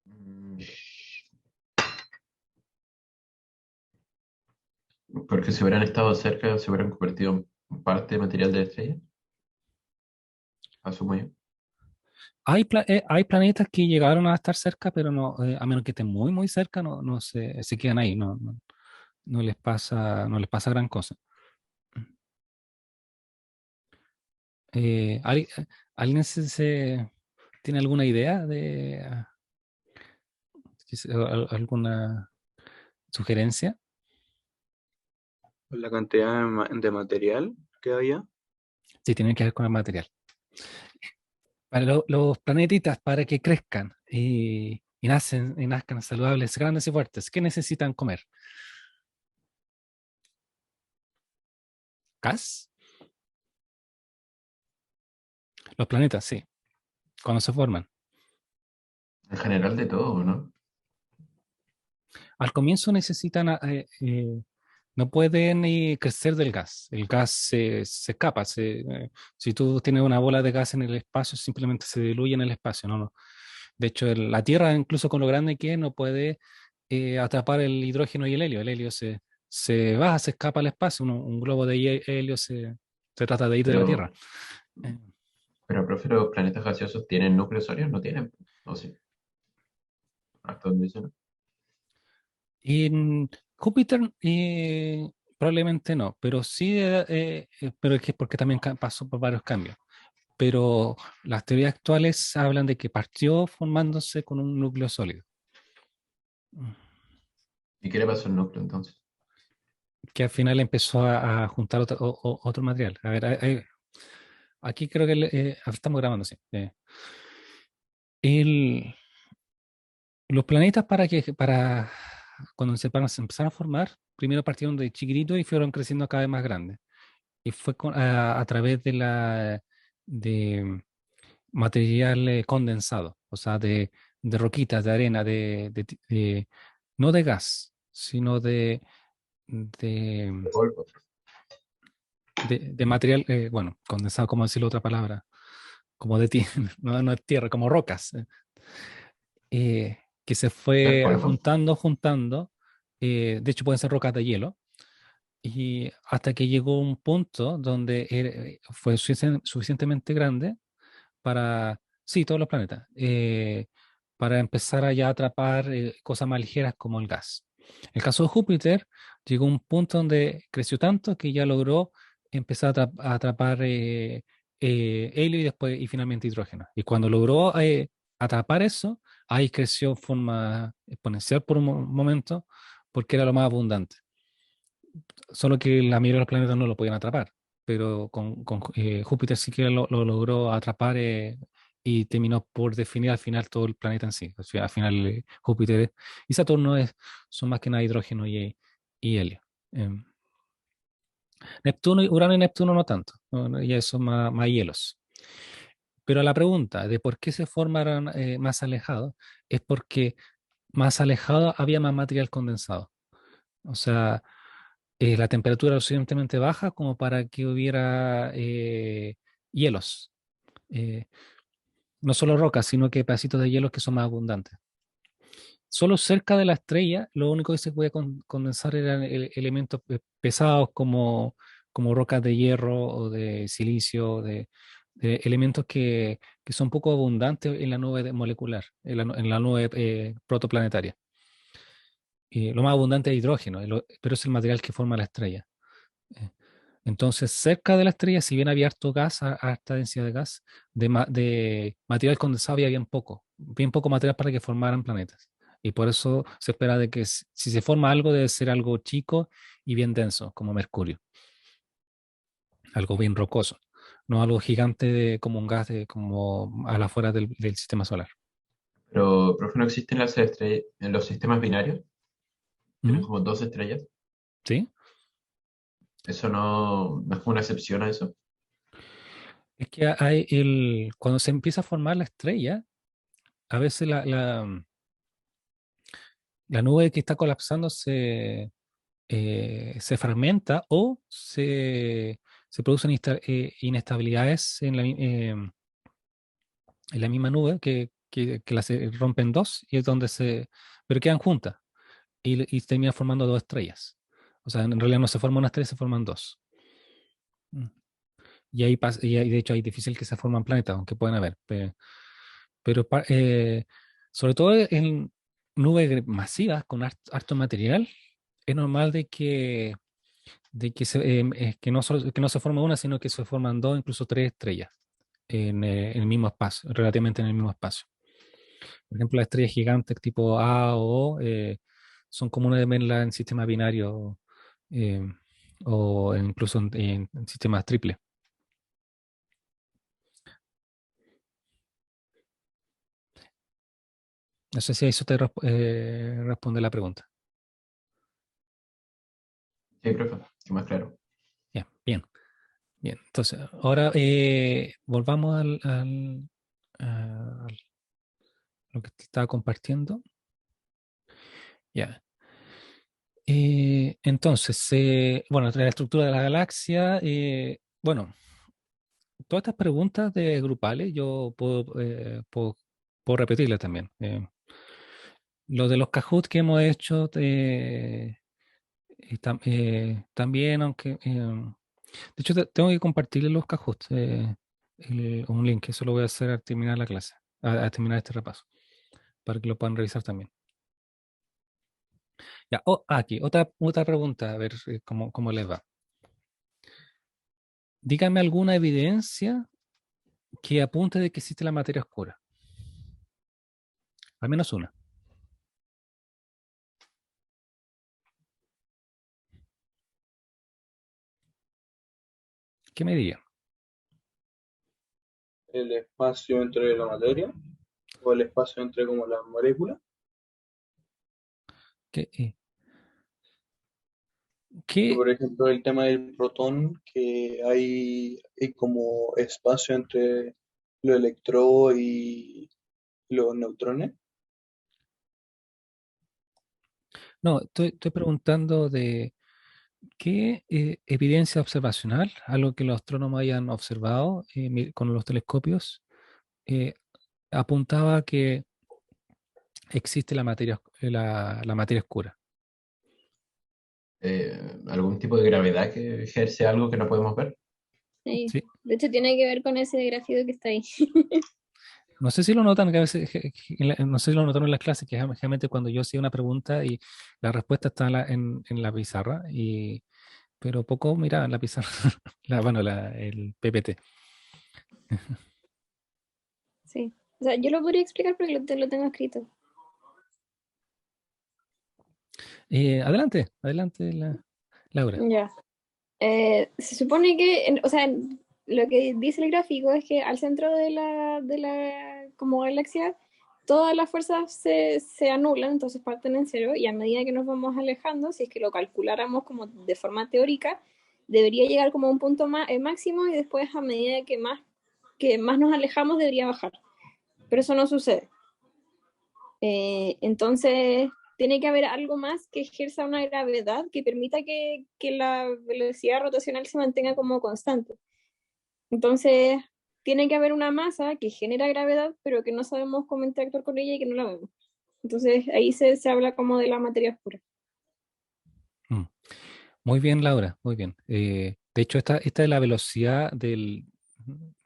Speaker 2: Mm, Porque si hubieran estado cerca, se hubieran convertido en parte de material de la estrella, asumo yo.
Speaker 1: Hay planetas que llegaron a estar cerca, pero no, a menos que estén muy, muy cerca, no se quedan ahí, no les pasa gran cosa. Eh, ¿al- ¿Alguien tiene alguna idea alguna sugerencia?
Speaker 5: La cantidad de material que había.
Speaker 1: Sí, tiene que ver con el material. Para los planetitas, para que crezcan, y nazcan saludables, grandes y fuertes. ¿Qué necesitan comer? ¿Gas? Los planetas, sí, cuando se forman.
Speaker 2: En general de todo, ¿no?
Speaker 1: Al comienzo necesitan, no pueden crecer del gas. El gas se escapa. Si tú tienes una bola de gas en el espacio, simplemente se diluye en el espacio. No, no. De hecho, la Tierra, incluso con lo grande que es, no puede atrapar el hidrógeno y el helio. El helio se baja, se escapa al espacio. Un globo de helio se trata de ir de la Tierra.
Speaker 2: Pero,
Speaker 1: Eh,
Speaker 2: pero, profe, ¿los planetas gaseosos tienen núcleos sólidos? No tienen. ¿O sí? Hasta donde dicen.
Speaker 1: En Júpiter probablemente no, pero sí, pero es que porque también pasó por varios cambios. Pero las teorías actuales hablan de que partió formándose con un núcleo sólido,
Speaker 2: ¿Y qué le pasó al núcleo entonces?
Speaker 1: que al final empezó a juntar otro material. A ver, aquí creo que estamos grabando, sí. El- los planetas para cuando se empezaron a formar, primero partieron de chiquititos y fueron creciendo cada vez más grandes. Y fue a través de material condensado, o sea, de roquitas, de arena, no de gas, sino de,
Speaker 2: Polvo.
Speaker 1: de material, bueno, condensado, ¿cómo decirlo otra palabra? Como de tierra, no es tierra, como rocas, que se
Speaker 2: ¿Qué es
Speaker 1: fue
Speaker 2: polvo?
Speaker 1: juntando, de hecho pueden ser rocas de hielo, y hasta que llegó un punto donde fue suficientemente grande para, sí, todos los planetas, para empezar a ya atrapar cosas más ligeras como el gas. El caso de Júpiter llegó a un punto donde creció tanto que ya logró empezar a atrapar helio y después y finalmente hidrógeno. Y cuando logró atrapar eso, ahí creció de forma exponencial por un momento porque era lo más abundante. Solo que la mayoría de los planetas no lo podían atrapar, pero con Júpiter sí que lo logró atrapar y terminó por definir al final todo el planeta en sí. O sea, al final Júpiter y Saturno son más que nada hidrógeno y helio. Em, Urano y Neptuno no tanto, ¿no? Ya son más hielos. Pero la pregunta de por qué se formaron más alejados es porque más alejado había más material condensado. O sea, la temperatura lo suficientemente baja como para que hubiera hielos. Eh, no solo rocas, sino que pedacitos de hielos que son más abundantes. Solo cerca de la estrella, lo único que se podía condensar eran elementos pesados como rocas de hierro o de silicio, de elementos que son poco abundantes en la nube molecular, en la nube protoplanetaria. Lo más abundante es hidrógeno, pero es el material que forma la estrella. Eh, Entonces, cerca de la estrella, si bien había harto gas, harta densidad de gas, de material condensado había bien poco material para que formaran planetas. Y por eso se espera de que si se forma algo, debe ser algo chico y bien denso, como Mercurio, algo bien rocoso, no algo gigante como un gas como a la afuera del sistema solar.
Speaker 2: Pero, profe, ¿no existen las estrellas en los sistemas binarios? Tienen
Speaker 1: ¿Mm?
Speaker 2: como dos estrellas.
Speaker 1: ¿Sí?
Speaker 2: ¿Eso no es como una excepción a eso?
Speaker 1: Es que cuando se empieza a formar la estrella, a veces la nube que está colapsando se fragmenta o se producen inestabilidades en la misma nube que las rompen dos y es donde pero quedan juntas y terminan formando dos estrellas. O sea, en realidad no se forma una estrella, se forman dos. Mm. Y ahí y de hecho ahí es difícil que se forman planetas, aunque pueden haber. Pero sobre todo en nubes masivas con harto material, es normal que no se forma una, sino que se forman dos, incluso tres estrellas en el mismo espacio, relativamente en el mismo espacio. Por ejemplo, las estrellas gigantes tipo A o O son comunes de verlas en sistemas binarios eh, o incluso en sistemas triples. No sé si eso te responde la pregunta.
Speaker 2: Sí, profe, que más claro.
Speaker 1: Ya, bien, bien. Entonces, ahora volvamos a lo que te estaba compartiendo. Ya. Entonces, bueno, la estructura de la galaxia, bueno, todas estas preguntas de grupales yo puedo repetirlas también. Lo de los Kahoot que hemos hecho también, aunque de hecho tengo que compartirles los Kahoot, un link, eso lo voy a hacer al terminar la clase, a terminar este repaso, para que lo puedan revisar también. Ya, aquí, otra pregunta, a ver cómo les va. Díganme alguna evidencia que apunte de que existe la materia oscura. Al menos una. ¿Qué me dirían?
Speaker 5: El espacio entre la materia o el espacio entre como las moléculas.
Speaker 1: ¿Qué,
Speaker 5: Que,
Speaker 1: qué-
Speaker 5: por ejemplo, el tema del protón, que hay como espacio entre los electrones y los neutrones.
Speaker 1: No, estoy preguntando de qué evidencia observacional, algo que los astrónomos hayan observado con los telescopios, eh, apuntaba a que existe la materia oscura.
Speaker 2: ¿Algún tipo de gravedad que ejerce algo que no podemos ver?
Speaker 4: Sí.
Speaker 1: Sí.
Speaker 4: De hecho, tiene que ver con ese gráfico que está ahí.
Speaker 1: No sé si lo notan, que a veces, no sé si lo notaron en las clases, que generalmente cuando yo hacía una pregunta y la respuesta está en la pizarra, pero poco miraban la pizarra, bueno, el PPT.
Speaker 4: Sí. O sea, yo lo podría explicar porque lo tengo escrito.
Speaker 1: Adelante, Laura.
Speaker 4: Ya. Se supone que, o sea, lo que dice el gráfico es que al centro de la como galaxia, todas las fuerzas se anulan, entonces parten en cero, y a medida que nos vamos alejando, si es que lo calculáramos como de forma teórica, debería llegar como a un punto máximo y después a medida que más nos alejamos debería bajar. Pero eso no sucede. Entonces, tiene que haber algo más que ejerza una gravedad que permita que la velocidad rotacional se mantenga como constante. Entonces, tiene que haber una masa que genera gravedad, pero que no sabemos cómo interactuar con ella y que no la vemos. Entonces, ahí se habla como de la materia oscura.
Speaker 1: Mm. Muy bien, Laura, muy bien. De hecho, esta es la velocidad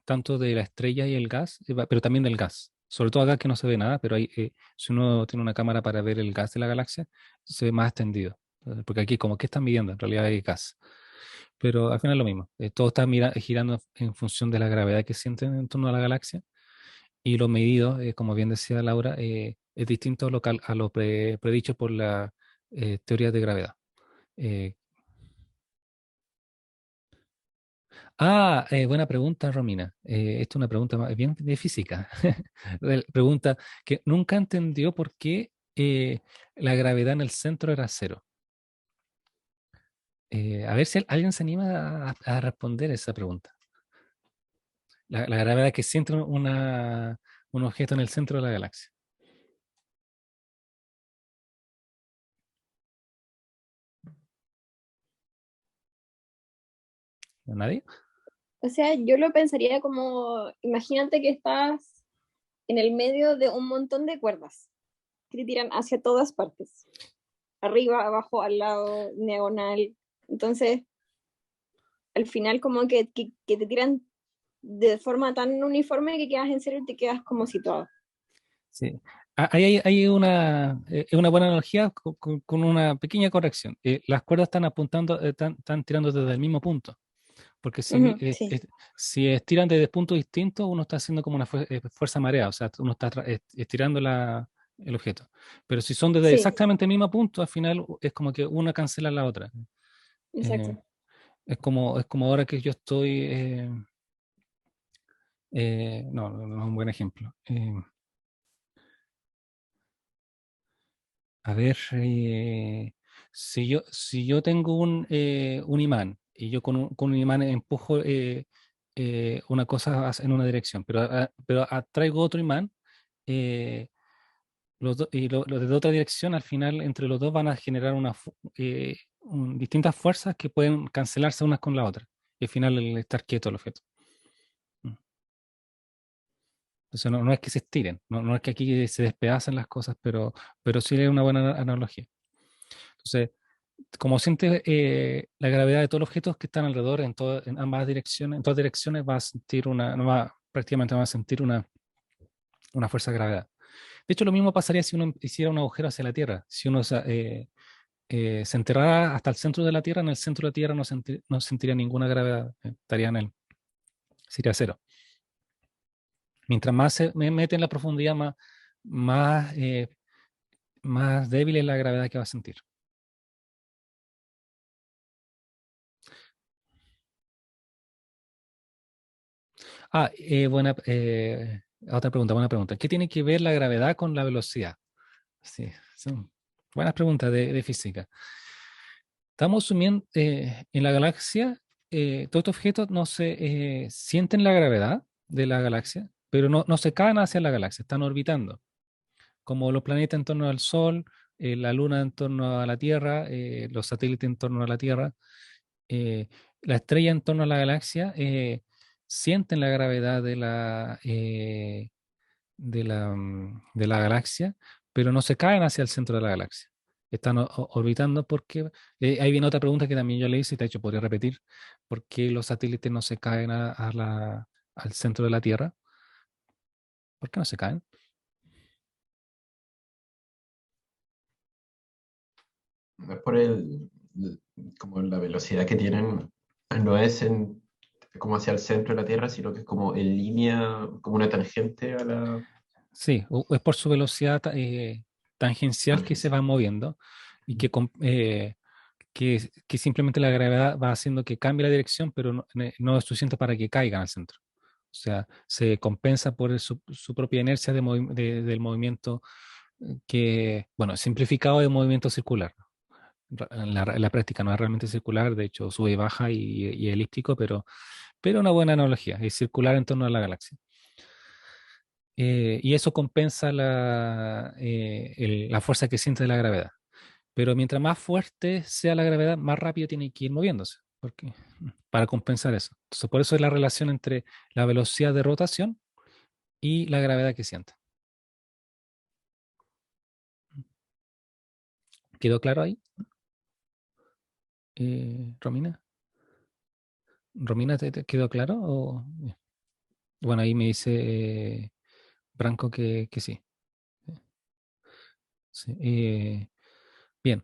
Speaker 1: tanto de la estrella y el gas, pero también del gas. Sobre todo acá que no se ve nada, pero si uno tiene una cámara para ver el gas de la galaxia, se ve más extendido. Porque aquí, como que están midiendo, en realidad hay gas. Pero al final es lo mismo. Todo está girando en función de la gravedad que sienten en torno a la galaxia. Y lo medido, como bien decía Laura, es distinto a lo predicho por la teoría de gravedad. Eh, buena pregunta, Romina. Esta es una pregunta bien de física. Pregunta que nunca entendió por qué la gravedad en el centro era cero. A ver si alguien se anima a responder esa pregunta. La gravedad que siente un objeto en el centro de la galaxia. ¿Nadie?
Speaker 4: O sea, yo lo pensaría como, imagínate que estás en el medio de un montón de cuerdas que te tiran hacia todas partes, arriba, abajo, al lado, diagonal. Entonces, al final como que te tiran de forma tan uniforme que quedas en cero y te quedas como situado.
Speaker 1: Sí. Hay una buena analogía con una pequeña corrección. Las cuerdas están apuntando, están tirando desde el mismo punto. Porque
Speaker 4: Sí,
Speaker 1: si estiran desde puntos distintos, uno está haciendo como una fuerza marea, o sea, uno está estirando el objeto. Pero si son desde
Speaker 4: sí,
Speaker 1: exactamente el mismo punto, al final es como que una cancela la otra. Eh,
Speaker 4: exacto.
Speaker 1: es como ahora que yo estoy, no es un buen ejemplo. A ver, si yo tengo un imán y yo con un imán empujo una cosa en una dirección, pero atraigo otro imán, eh, los de otra dirección, al final, entre los dos van a generar distintas fuerzas que pueden cancelarse unas con la otra. Y al final, el estar quieto el objeto. Mm. Entonces, no es que se estiren, no es que aquí se despedacen las cosas, pero sí es una buena analogía. Entonces, como siente la gravedad de todos los objetos que están alrededor en ambas direcciones, en todas direcciones, va a sentir prácticamente va a sentir una fuerza de gravedad. De hecho, lo mismo pasaría si uno hiciera un agujero hacia la Tierra. Si uno se enterrara hasta el centro de la Tierra, en el centro de la Tierra no sentiría ninguna gravedad, estaría sería cero. Mientras más me mete en la profundidad, más, eh, más débil es la gravedad que va a sentir. Otra pregunta, buena pregunta. ¿Qué tiene que ver la gravedad con la velocidad? Sí, son buenas preguntas de física. Estamos asumiendo en la galaxia, todos estos objetos no se sienten la gravedad de la galaxia, pero no se caen hacia la galaxia, están orbitando, como los planetas en torno al Sol, la Luna en torno a la Tierra, los satélites en torno a la Tierra, eh, la estrella en torno a la galaxia, sienten la gravedad de la galaxia, pero no se caen hacia el centro de la galaxia. Están orbitando porque ahí viene otra pregunta que también yo le hice y de hecho podría repetir. ¿Por qué los satélites no se caen al centro de la Tierra? ¿Por qué no se caen?
Speaker 2: No es por como la velocidad que tienen, no es como hacia el centro de la Tierra, sino que es como en línea, como una tangente a la
Speaker 1: Sí, es por su velocidad tangencial que se
Speaker 2: tangencia.
Speaker 1: va moviendo y que simplemente la gravedad va haciendo que cambie la dirección, pero no es suficiente para que caigan al centro. O sea, se compensa por su propia inercia del movimiento bueno, simplificado de movimiento circular. En la práctica no es realmente circular, de hecho sube y baja y elíptico, pero una buena analogía, es circular en torno a la galaxia. Y eso compensa la fuerza que siente de la gravedad. Pero mientras más fuerte sea la gravedad, más rápido tiene que ir moviéndose, para compensar eso. Entonces, por eso es la relación entre la velocidad de rotación y la gravedad que siente. ¿Quedó claro ahí, Romina? ¿Romina te quedó claro? Bueno, ahí me dice Branco que sí. Sí, bien.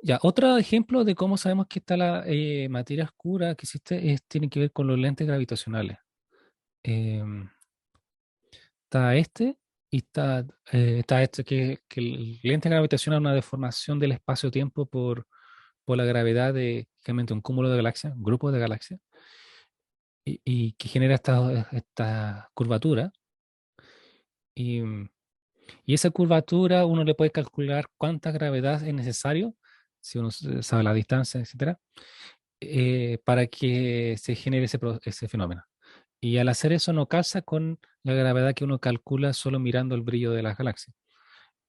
Speaker 1: Ya, otro ejemplo de cómo sabemos que está la materia oscura que existe tiene que ver con los lentes gravitacionales. Em, Está y está este, que el lente gravitacional es una deformación del espacio-tiempo por la gravedad de realmente un cúmulo de galaxias, un grupo de galaxias, y que genera esta curvatura. Y, y esa curvatura uno le puede calcular cuánta gravedad es necesario, si uno sabe la distancia, etcétera, para que se genere ese fenómeno. Y al hacer eso no calza con la gravedad que uno calcula solo mirando el brillo de las galaxias.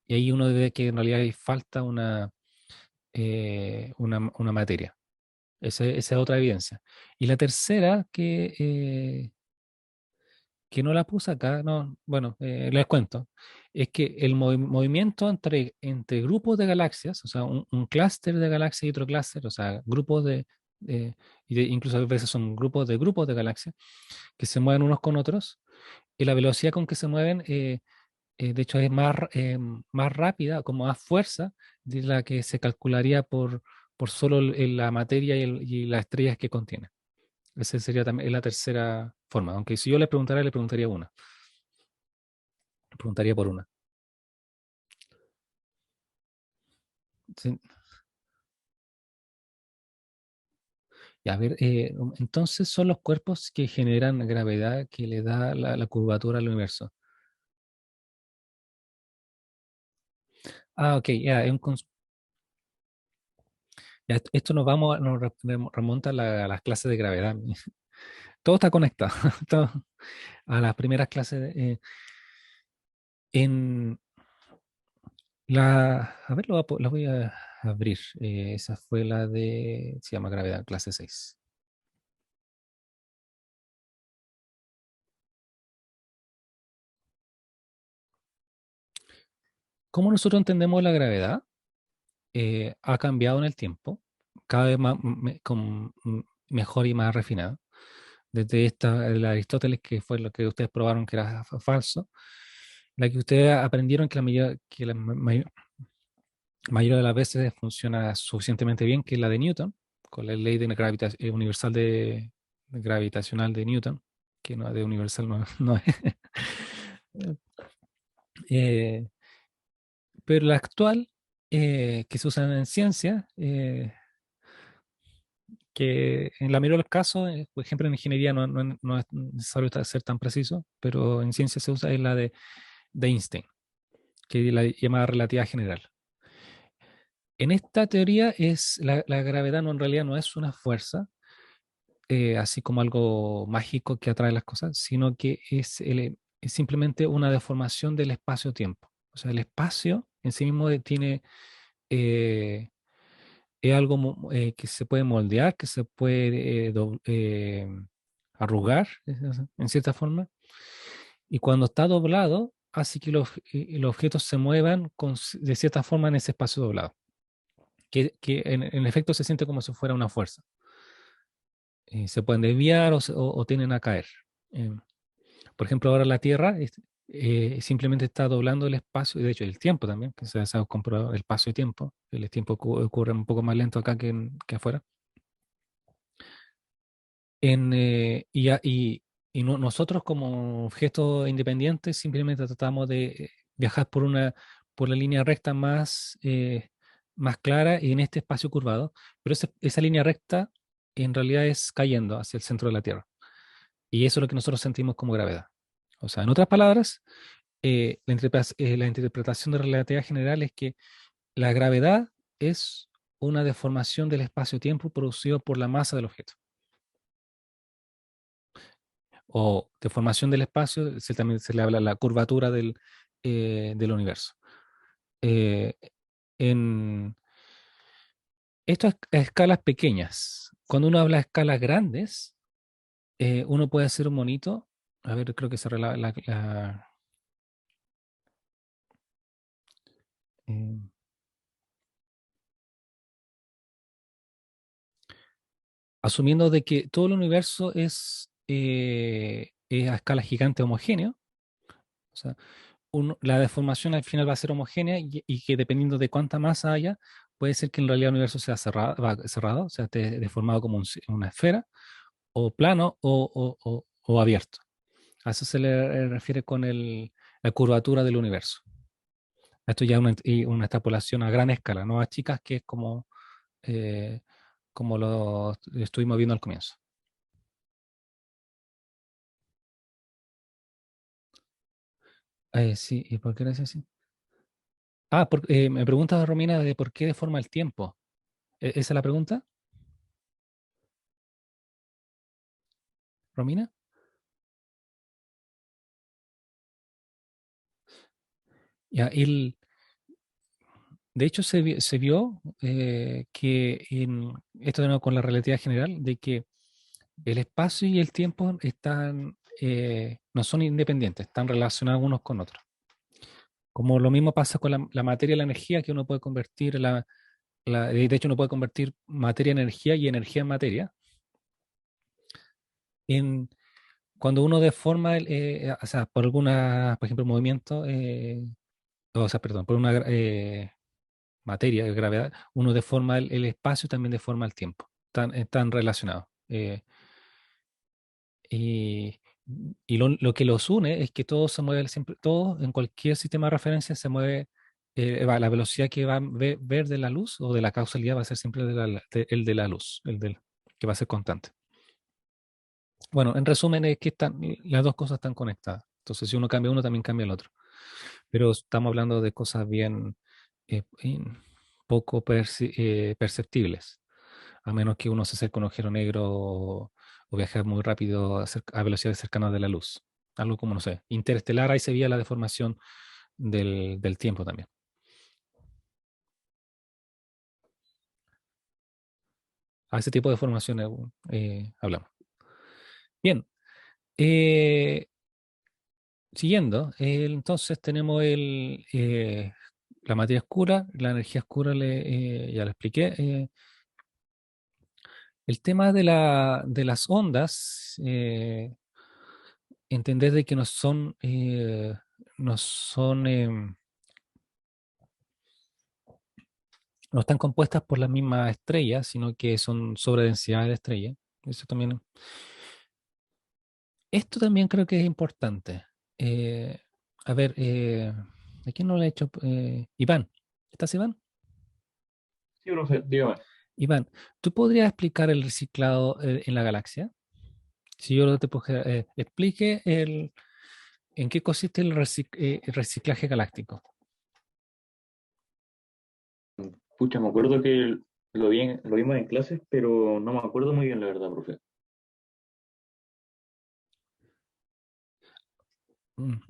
Speaker 1: Y ahí uno ve que en realidad hay falta una materia. Esa es otra evidencia. Y la tercera, que no la puse acá, no, bueno, les cuento, es que el movimiento entre grupos de galaxias, o sea, un clúster de galaxias y otro clúster, o sea, grupos incluso a veces son grupos de galaxias, que se mueven unos con otros, y la velocidad con que se mueven, de hecho, es más rápida, con más fuerza de la que se calcularía por solo la materia y las estrellas que contiene. Esa sería también la tercera forma, aunque si yo le preguntaría una. Le preguntaría por una. Sí. Y a ver, entonces son los cuerpos que generan gravedad que le da la curvatura al universo. Ok, ya, esto remonta a las clases de gravedad. Todo está conectado. A las primeras clases en a ver, la voy a abrir. Esa fue la se llama gravedad, clase 6. ¿Cómo nosotros entendemos la gravedad? Ha cambiado en el tiempo, cada vez más, mejor y más refinado. Desde el Aristóteles, que fue lo que ustedes probaron que era falso, la que ustedes aprendieron que la mayoría de las veces funciona suficientemente bien, que es la de Newton, con la ley de universal gravitacional de Newton, que no de universal no es. Eh, pero la actual, que se usa en ciencia, que en la mayoría de los casos, por ejemplo en ingeniería no es necesario ser tan preciso, pero en ciencia se usa es la de Einstein, que es la llamada relatividad general. En esta teoría la gravedad en realidad no es una fuerza, así como algo mágico que atrae las cosas, sino que es simplemente una deformación del espacio-tiempo. O sea, el espacio en sí mismo eh, es algo que se puede moldear, que se puede arrugar, en cierta forma, y cuando está doblado, hace que los objetos se muevan de cierta forma en ese espacio doblado, que en efecto se siente como si fuera una fuerza. Se pueden desviar o tienden a caer. Eh, por ejemplo, ahora la Tierra simplemente está doblando el espacio, y de hecho el tiempo también, que se ha comprobado el espacio y tiempo. El tiempo ocurre un poco más lento acá que afuera. Nosotros como objetos independientes simplemente tratamos de viajar por la línea recta más clara y en este espacio curvado, pero esa línea recta en realidad es cayendo hacia el centro de la Tierra. Y eso es lo que nosotros sentimos como gravedad. O sea, en otras palabras, la interpretación de relatividad general es que la gravedad es una deformación del espacio-tiempo producido por la masa del objeto. O deformación del espacio, también se le habla la curvatura del universo. Eh, en estas escalas pequeñas, cuando uno habla de escalas grandes, uno puede hacer un monito. A ver, creo que se eh, asumiendo de que todo el universo es a escala gigante homogéneo. O sea, la deformación al final va a ser homogénea y que dependiendo de cuánta masa haya, puede ser que en realidad el universo sea cerrado, o sea, esté deformado como una esfera, o plano o abierto. A eso se le refiere con la curvatura del universo. Esto ya es una extrapolación a gran escala, no a chicas, que es eh, como lo estuvimos viendo al comienzo. Sí, ¿y por qué era así? Me pregunta Romina de por qué deforma el tiempo. ¿Esa es la pregunta, Romina? Ya, de hecho, se vio que esto de nuevo con la relatividad general, de que el espacio y el tiempo no son independientes, están relacionados unos con otros. Como lo mismo pasa con la materia y la energía, que uno puede convertir de hecho uno puede convertir materia en energía y energía en materia. Cuando uno deforma, o sea, por por ejemplo, movimiento, o sea, perdón, por una materia, de gravedad, uno deforma el espacio, también deforma el tiempo. Están relacionados. Y, y lo que los une es que todo se mueve siempre, todo en cualquier sistema de referencia se mueve, la velocidad que va a ver de la luz o de la causalidad va a ser siempre el de la luz, que va a ser constante. Bueno, en resumen es que las dos cosas están conectadas. Entonces, si uno cambia uno, también cambia el otro. Pero estamos hablando de cosas bien poco perceptibles, a menos que uno se acerque a un agujero negro o viaje muy rápido a velocidades cercanas de la luz. Algo como, no sé, interestelar, ahí se veía la deformación del tiempo también. A ese tipo de formaciones hablamos. Bien, siguiendo, entonces tenemos la materia oscura, la energía oscura, ya lo expliqué. El tema de las ondas, entender de que no son, no están compuestas por las mismas estrellas, sino que son sobredensidades de estrellas. Eso también. Esto también creo que es importante. Eh, a ver, ¿a quién no le he hecho? Iván, ¿estás Iván?
Speaker 3: Sí, profe, dígame.
Speaker 1: Iván, ¿tú podrías explicar el reciclado en la galaxia? Si yo te explique en qué consiste el reciclaje galáctico.
Speaker 6: Pucha, me acuerdo que lo vimos en clases, pero no me acuerdo muy bien, la verdad, profe.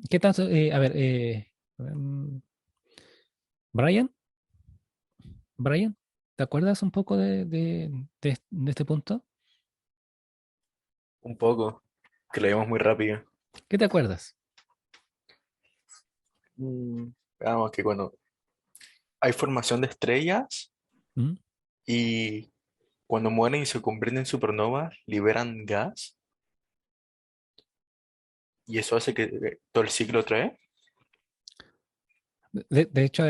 Speaker 1: ¿Qué tanto? A ver, Brian, Brian, ¿te acuerdas un poco de este punto?
Speaker 7: Un poco, que lo vimos muy rápido.
Speaker 1: ¿Qué te acuerdas?
Speaker 7: Veamos que cuando hay formación de estrellas
Speaker 1: ¿Mm?
Speaker 7: y cuando mueren y se convierten en supernovas, liberan gas y eso hace que todo el ciclo trae.
Speaker 1: De hecho,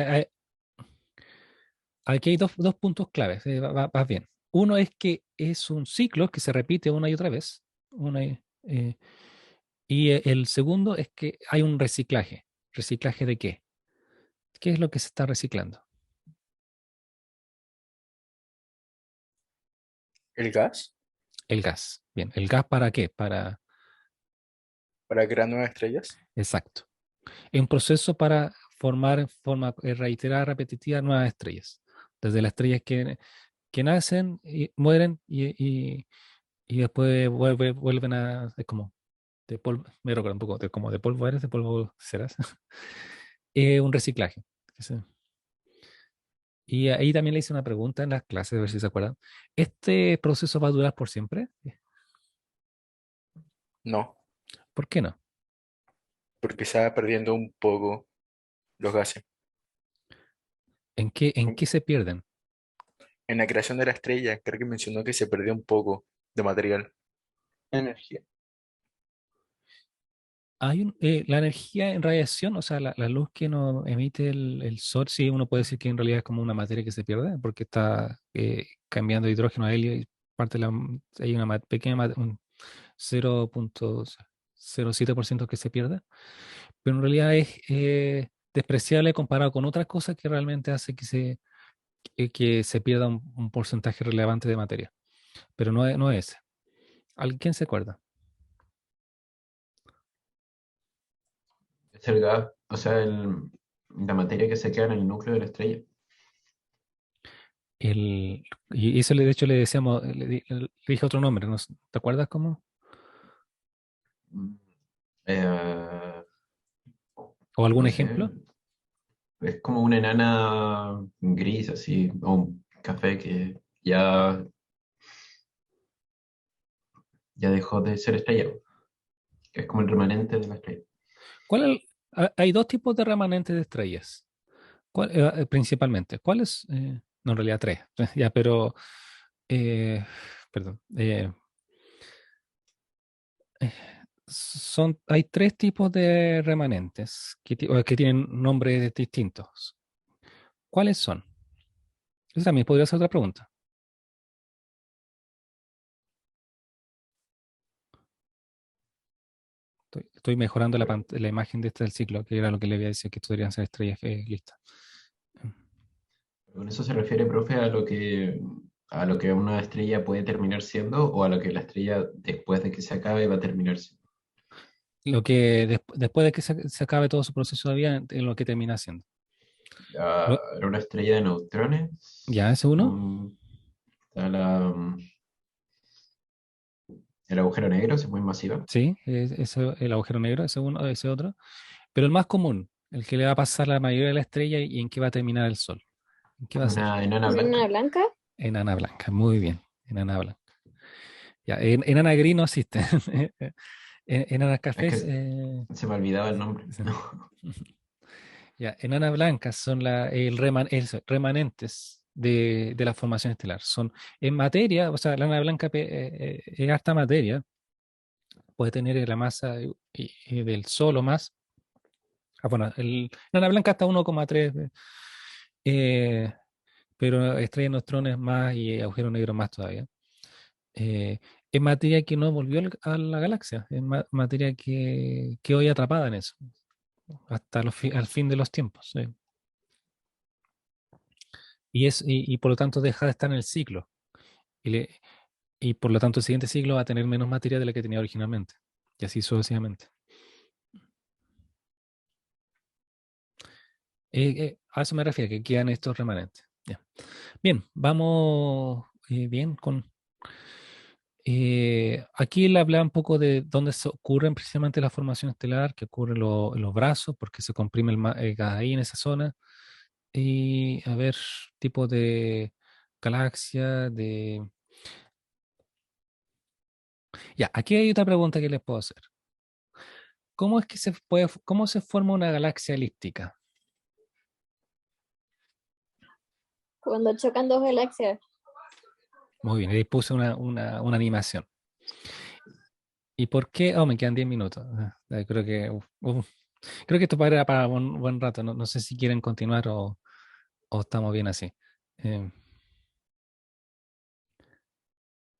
Speaker 1: aquí hay dos puntos claves, vas bien. Uno es que es un ciclo que se repite una y otra vez. El segundo es que hay un reciclaje. ¿Reciclaje de qué? ¿Qué es lo que se está reciclando?
Speaker 7: El gas
Speaker 1: El gas. Bien, ¿el gas para qué?
Speaker 7: para crear nuevas estrellas.
Speaker 1: Exacto. Es un proceso para formar en forma reiterada, repetitiva, nuevas estrellas. Desde las estrellas que nacen y mueren y después vuelven a... Es como de polvo, me recuerda un poco como de polvo eres, de polvo serás. Un reciclaje. Sí. Y ahí también le hice una pregunta en las clases, a ver si se acuerdan. ¿Este proceso va a durar por siempre?
Speaker 7: No,
Speaker 1: ¿Por qué no?
Speaker 7: porque se va perdiendo un poco los gases.
Speaker 1: ¿En qué se pierden?
Speaker 7: En la creación de la estrella, creo que mencionó que se perdió un poco de material.
Speaker 3: Energía.
Speaker 1: La energía en radiación, o sea, la luz que nos emite el sol, sí, uno puede decir que en realidad es como una materia que se pierde, porque está cambiando de hidrógeno a helio y hay una pequeña, un 0,07% que se pierde, pero en realidad es despreciable comparado con otras cosas que realmente hace que se pierda un porcentaje relevante de materia, pero no es ese. ¿Alguien se acuerda?
Speaker 2: Es el gas, o sea, la materia que se queda en el núcleo de la estrella.
Speaker 1: Y eso de hecho le decíamos, le dije otro nombre, ¿no? ¿Te acuerdas cómo?
Speaker 2: Mm, eh,
Speaker 1: ¿O algún
Speaker 2: no sé,
Speaker 1: ejemplo?
Speaker 2: es como una enana gris así, o un café que ya dejó de ser estrella, que es como el remanente de la estrella.
Speaker 1: Hay dos tipos de remanentes de estrellas, principalmente. ¿Cuáles? No, en realidad tres, ya, pero, eh, perdón. Hay tres tipos de remanentes que tienen nombres distintos. ¿Cuáles son? Esa también podría ser otra pregunta. Estoy mejorando la imagen de este del ciclo, que era lo que le había dicho, que esto deberían ser estrellas listas.
Speaker 2: Con eso se refiere, profe, a lo que una estrella puede terminar siendo o a lo que la estrella después de que se acabe va a terminar siendo.
Speaker 1: Lo que después de que se acabe todo su proceso de vida, en lo que termina siendo.
Speaker 2: Era una estrella de neutrones.
Speaker 1: ¿Ya ese uno?
Speaker 2: Está el agujero negro, es muy masiva.
Speaker 1: Sí, el agujero negro, ese uno, ese otro. Pero el más común, el que le va a pasar la mayoría de la estrella y en qué va a terminar el Sol. ¿En qué va a ser?
Speaker 2: Una enana
Speaker 4: ¿Es
Speaker 2: blanca.
Speaker 4: una blanca?
Speaker 1: Enana blanca, muy bien, enana blanca. Ya, enana gris no existe. Enanas
Speaker 2: Es que
Speaker 1: cafés,
Speaker 2: se me olvidaba el nombre.
Speaker 1: sí. Ya, enanas blancas son remanentes de la formación estelar. Son en materia, o sea, la enana blanca es harta materia, puede tener la masa del Sol o más. Ah, bueno, la enana blanca hasta 1,3, eh, pero estrellas de neutrones más y agujero negro más todavía. Es materia que no volvió a la galaxia, es materia que hoy atrapada en eso, hasta al fin de los tiempos. Sí. Y por lo tanto deja de estar en el ciclo. Y, y por lo tanto el siguiente ciclo va a tener menos materia de la que tenía originalmente. Y así sucesivamente. A eso me refiero, que quedan estos remanentes. Ya. Bien, vamos bien con... aquí le hablaba un poco de dónde se ocurren precisamente la formación estelar, que ocurre en los brazos, porque se comprime el gas ahí en esa zona. Y a ver, tipo de galaxia, de... Ya, aquí hay otra pregunta que les puedo hacer. ¿Cómo es que cómo se forma una galaxia elíptica?
Speaker 4: Cuando chocan dos galaxias.
Speaker 1: Muy bien, ahí puse una animación. ¿Y por qué? Oh, me quedan 10 minutos. Creo que, creo que esto para un buen rato. No, no sé si quieren continuar o estamos bien así. Eh,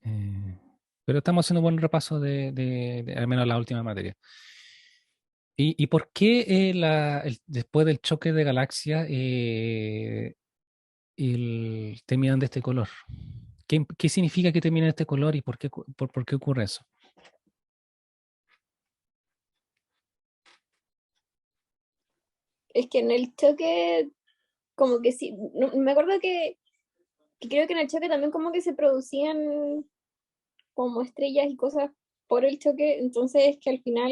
Speaker 1: eh, pero estamos haciendo un buen repaso de al menos la última materia. ¿Y por qué después del choque de galaxias terminan de este color? ¿Qué significa que terminen de este color y por qué ocurre eso?
Speaker 4: Es que en el choque, como que sí, me acuerdo que creo que en el choque también como que se producían como estrellas y cosas por el choque, entonces es que al final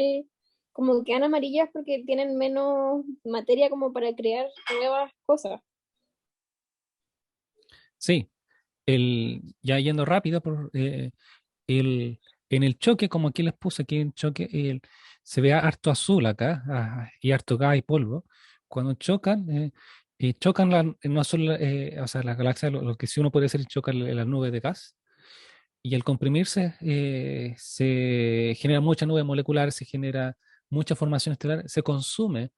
Speaker 4: como quedan amarillas porque tienen menos materia como para crear nuevas cosas.
Speaker 1: Sí, ya yendo rápido, el, en el choque, como aquí les puse, aquí en choque, se ve harto azul acá y harto gas y polvo. Cuando chocan, chocan no solo, o sea, las galaxias, lo que sí uno puede hacer es chocar las nubes de gas. Y al comprimirse, se genera mucha nube molecular, se genera mucha formación estelar, se consume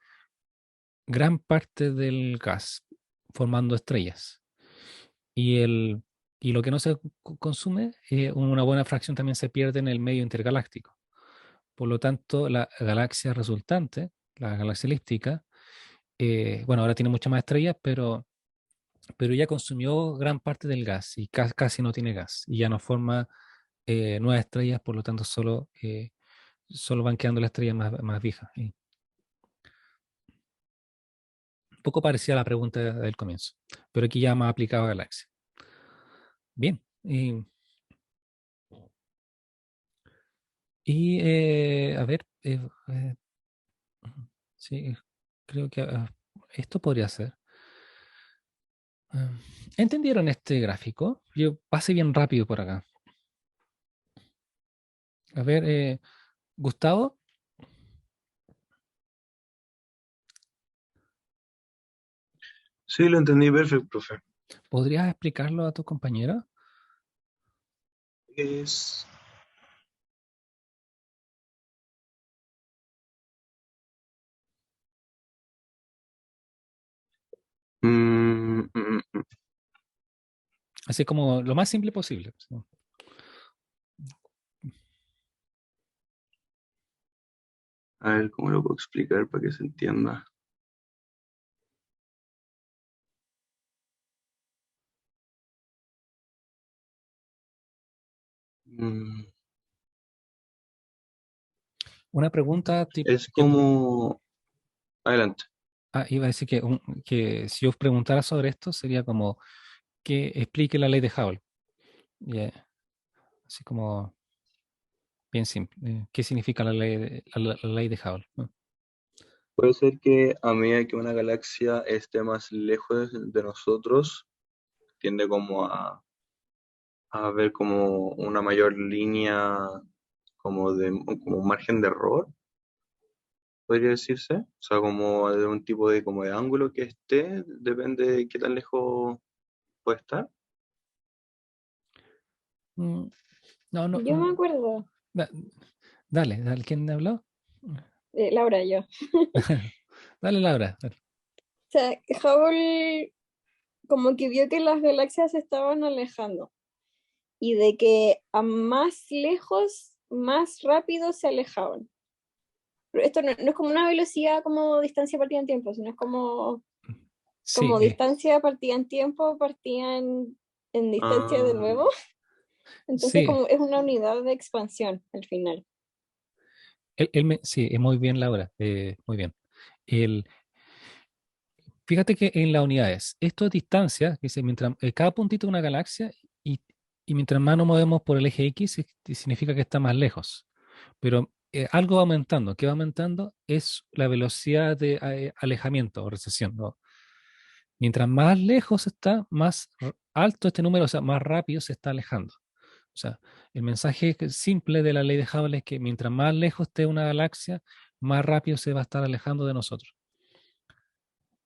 Speaker 1: gran parte del gas, formando estrellas. Y, y lo que no se consume, una buena fracción también se pierde en el medio intergaláctico. Por lo tanto, la galaxia resultante, la galaxia elíptica, bueno, ahora tiene muchas más estrellas, pero ya consumió gran parte del gas y casi no tiene gas y ya no forma nuevas estrellas, por lo tanto, solo van quedando las estrellas más viejas. Y un poco parecía la pregunta del comienzo, pero aquí ya más aplicado a galaxia. Bien. A ver, sí, creo que esto podría ser. Ah, ¿Entendieron este gráfico? Yo pasé bien rápido por acá. A ver, Gustavo,
Speaker 5: Sí, lo entendí perfecto, profe.
Speaker 1: ¿podrías explicarlo a tu compañera?
Speaker 5: Es... mm.
Speaker 1: Así como lo más simple posible. Sí.
Speaker 5: A ver, ¿cómo lo puedo explicar para que se entienda? Mm,
Speaker 1: Una pregunta tipo,
Speaker 5: Es como... Adelante.
Speaker 1: Iba a decir que si yo os preguntara sobre esto, sería como que explique la ley de Hubble. Así como bien simple. ¿Qué significa la ley de Hubble? ¿No?
Speaker 5: Puede ser que a medida que una galaxia esté más lejos de nosotros, tiende como a ver como una mayor línea, como un margen de error, podría decirse. O sea, como de un tipo de, como de ángulo que esté, depende de qué tan lejos puede estar.
Speaker 1: Mm, No, no.
Speaker 4: Yo me acuerdo,
Speaker 1: Da- dale, ¿quién habló?
Speaker 4: Laura, yo.
Speaker 1: Dale, Laura. Dale.
Speaker 4: O sea, Hubble como que vio que las galaxias se estaban alejando y de que a más lejos, más rápido se alejaban. Pero esto no es como una velocidad como distancia partida en tiempo, sino es como
Speaker 1: Sí,
Speaker 4: distancia partida en tiempo, partida en distancia de
Speaker 5: Ah,
Speaker 4: nuevo. Entonces
Speaker 1: sí.
Speaker 4: como es una unidad de expansión al final.
Speaker 1: Sí, es muy bien, Laura. Muy bien. El, Fíjate que en las unidades, esto es distancia, que dice, mientras, cada puntito es una galaxia y, y mientras más nos movemos por el eje X, significa que está más lejos. Pero algo va aumentando. ¿Qué va aumentando? Es la velocidad de alejamiento o recesión, ¿no? Mientras más lejos está, más alto este número, o sea, más rápido se está alejando. O sea, el mensaje simple de la ley de Hubble es que mientras más lejos esté una galaxia, más rápido se va a estar alejando de nosotros.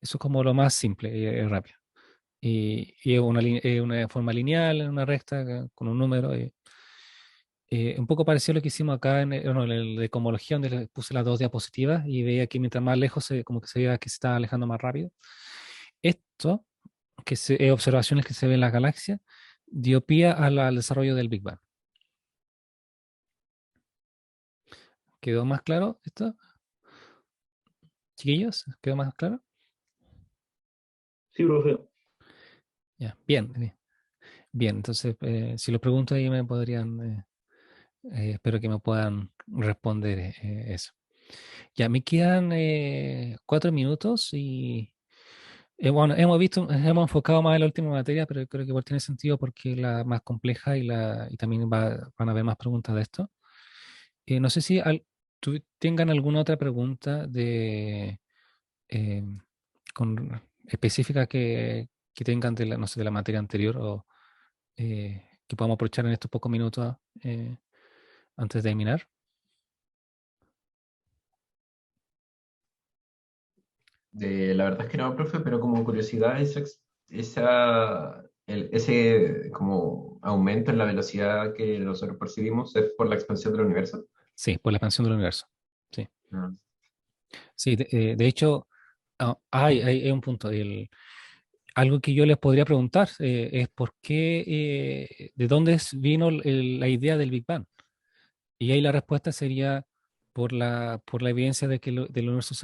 Speaker 1: Eso es como lo más simple y rápido. Y es una forma lineal, en una recta, con un número. Un poco parecido a lo que hicimos acá bueno, en el de cosmología, donde le puse las dos diapositivas y veía que mientras más lejos, como que se veía que se estaba alejando más rápido. Esto, observaciones que se ven en las galaxias, dio pie al desarrollo del Big Bang. ¿Quedó más claro esto, chiquillos? ¿Quedó más claro?
Speaker 6: Sí, profe.
Speaker 1: Ya, bien, bien. Entonces, si lo pregunto ahí me podrían, espero que me puedan responder eso. Ya, me quedan 4 minutos y bueno, hemos enfocado más en la última materia, pero creo que igual tiene sentido porque es la más compleja y también van a haber más preguntas de esto. No sé si tengan alguna otra pregunta eh, específica que tengan de no sé, de la materia anterior o que podamos aprovechar en estos pocos minutos antes de terminar.
Speaker 2: La verdad es que no, profe, pero como curiosidad, ese como aumento en la velocidad que nosotros percibimos es por la expansión del universo.
Speaker 1: Sí, por la expansión del universo. Sí,
Speaker 2: Ah.
Speaker 1: sí, de hecho, hay un punto. Algo que yo les podría preguntar es por qué, de dónde vino la idea del Big Bang. Y ahí la respuesta sería por la evidencia de que del universo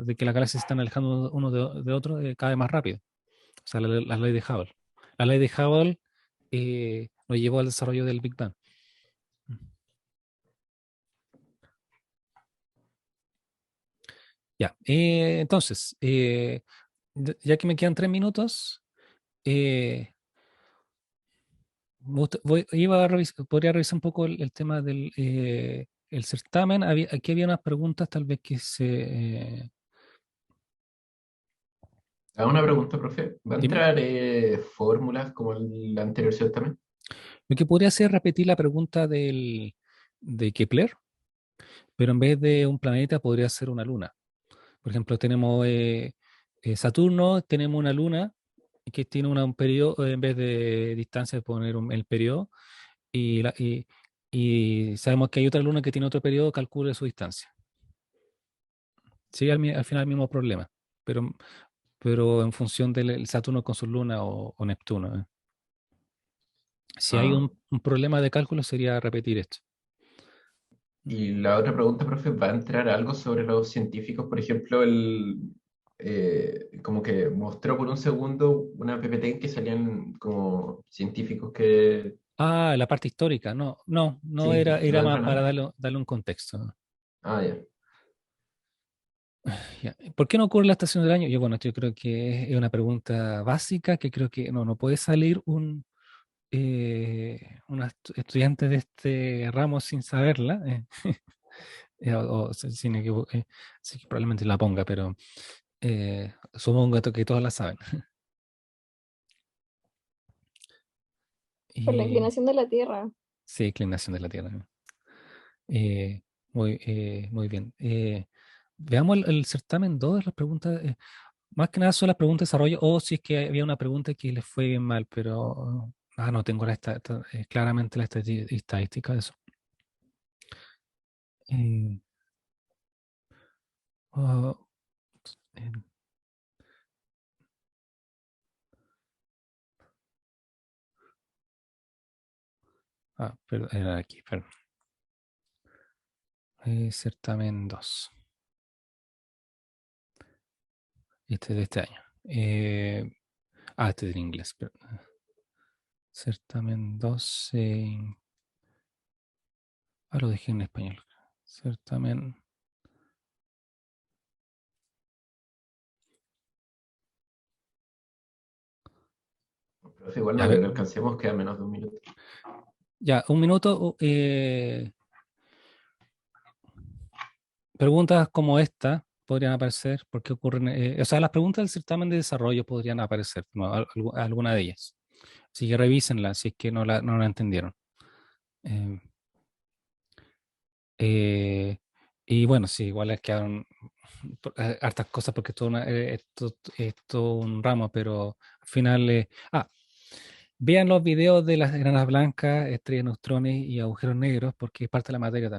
Speaker 1: de que las galaxias se están alejando uno de otro cada vez más rápido. O sea, la ley de Hubble. La ley de Hubble nos llevó al desarrollo del Big Bang. Ya, entonces, ya que me quedan 3 minutos, eh, podría revisar un poco el tema del el certamen. Aquí había unas preguntas tal vez que
Speaker 2: Hago una pregunta, profe. ¿Va a
Speaker 1: dime.
Speaker 2: entrar fórmulas como el anterior certamen?
Speaker 1: Lo que podría hacer es repetir la pregunta de Kepler, pero en vez de un planeta podría ser una luna. Por ejemplo, tenemos Saturno, tenemos una luna que tiene un periodo, en vez de distancia, poner el periodo, y, y sabemos que hay otra luna que tiene otro periodo, calcule su distancia. Sería al final el mismo problema, pero, pero en función del Saturno con su luna o Neptuno. Si hay
Speaker 2: Ah,
Speaker 1: un problema de cálculo, sería repetir esto.
Speaker 2: y la otra pregunta, profe, ¿va a entrar algo sobre los científicos? Por ejemplo, como que mostró por un segundo una PPT en que salían como científicos que...
Speaker 1: La parte histórica, no
Speaker 2: Sí,
Speaker 1: era
Speaker 2: ¿no entra
Speaker 1: más para
Speaker 2: nada?
Speaker 1: darle un contexto.
Speaker 2: Ah, ya.
Speaker 1: Ya. ¿Por qué no ocurre la estación del año? Bueno, yo creo que es una pregunta básica que creo que no puede salir una estudiante de este ramo sin saberla. Sin sí que probablemente la ponga, pero supongo que todos la saben.
Speaker 4: Por la
Speaker 1: Y
Speaker 4: inclinación de la Tierra.
Speaker 1: sí, inclinación de la Tierra. Eh, muy bien. Veamos el certamen 2 de las preguntas. Más que nada son las preguntas de desarrollo, o si es que había una pregunta que les fue bien mal, pero no tengo claramente la estadística de eso. Eh, oh, eh, perdón, era aquí, perdón. Certamen 2. Este es de este año. Este es en inglés. Certamen 2. Lo dejé en español. Certamen.
Speaker 2: Pero igual no
Speaker 1: A
Speaker 2: creo
Speaker 1: ver,
Speaker 2: que alcancemos, queda menos de un minuto.
Speaker 1: ya, un minuto. Preguntas como esta podrían aparecer, porque ocurren, o sea, las preguntas del certamen de desarrollo podrían aparecer, ¿no? Alguna de ellas. Así que revísenlas si es que no la entendieron. Eh, eh, y bueno, sí, igual les quedaron hartas cosas porque es todo un ramo, pero al final, vean los videos de las enanas blancas, estrellas, neutrones y agujeros negros, porque es parte de la materia también.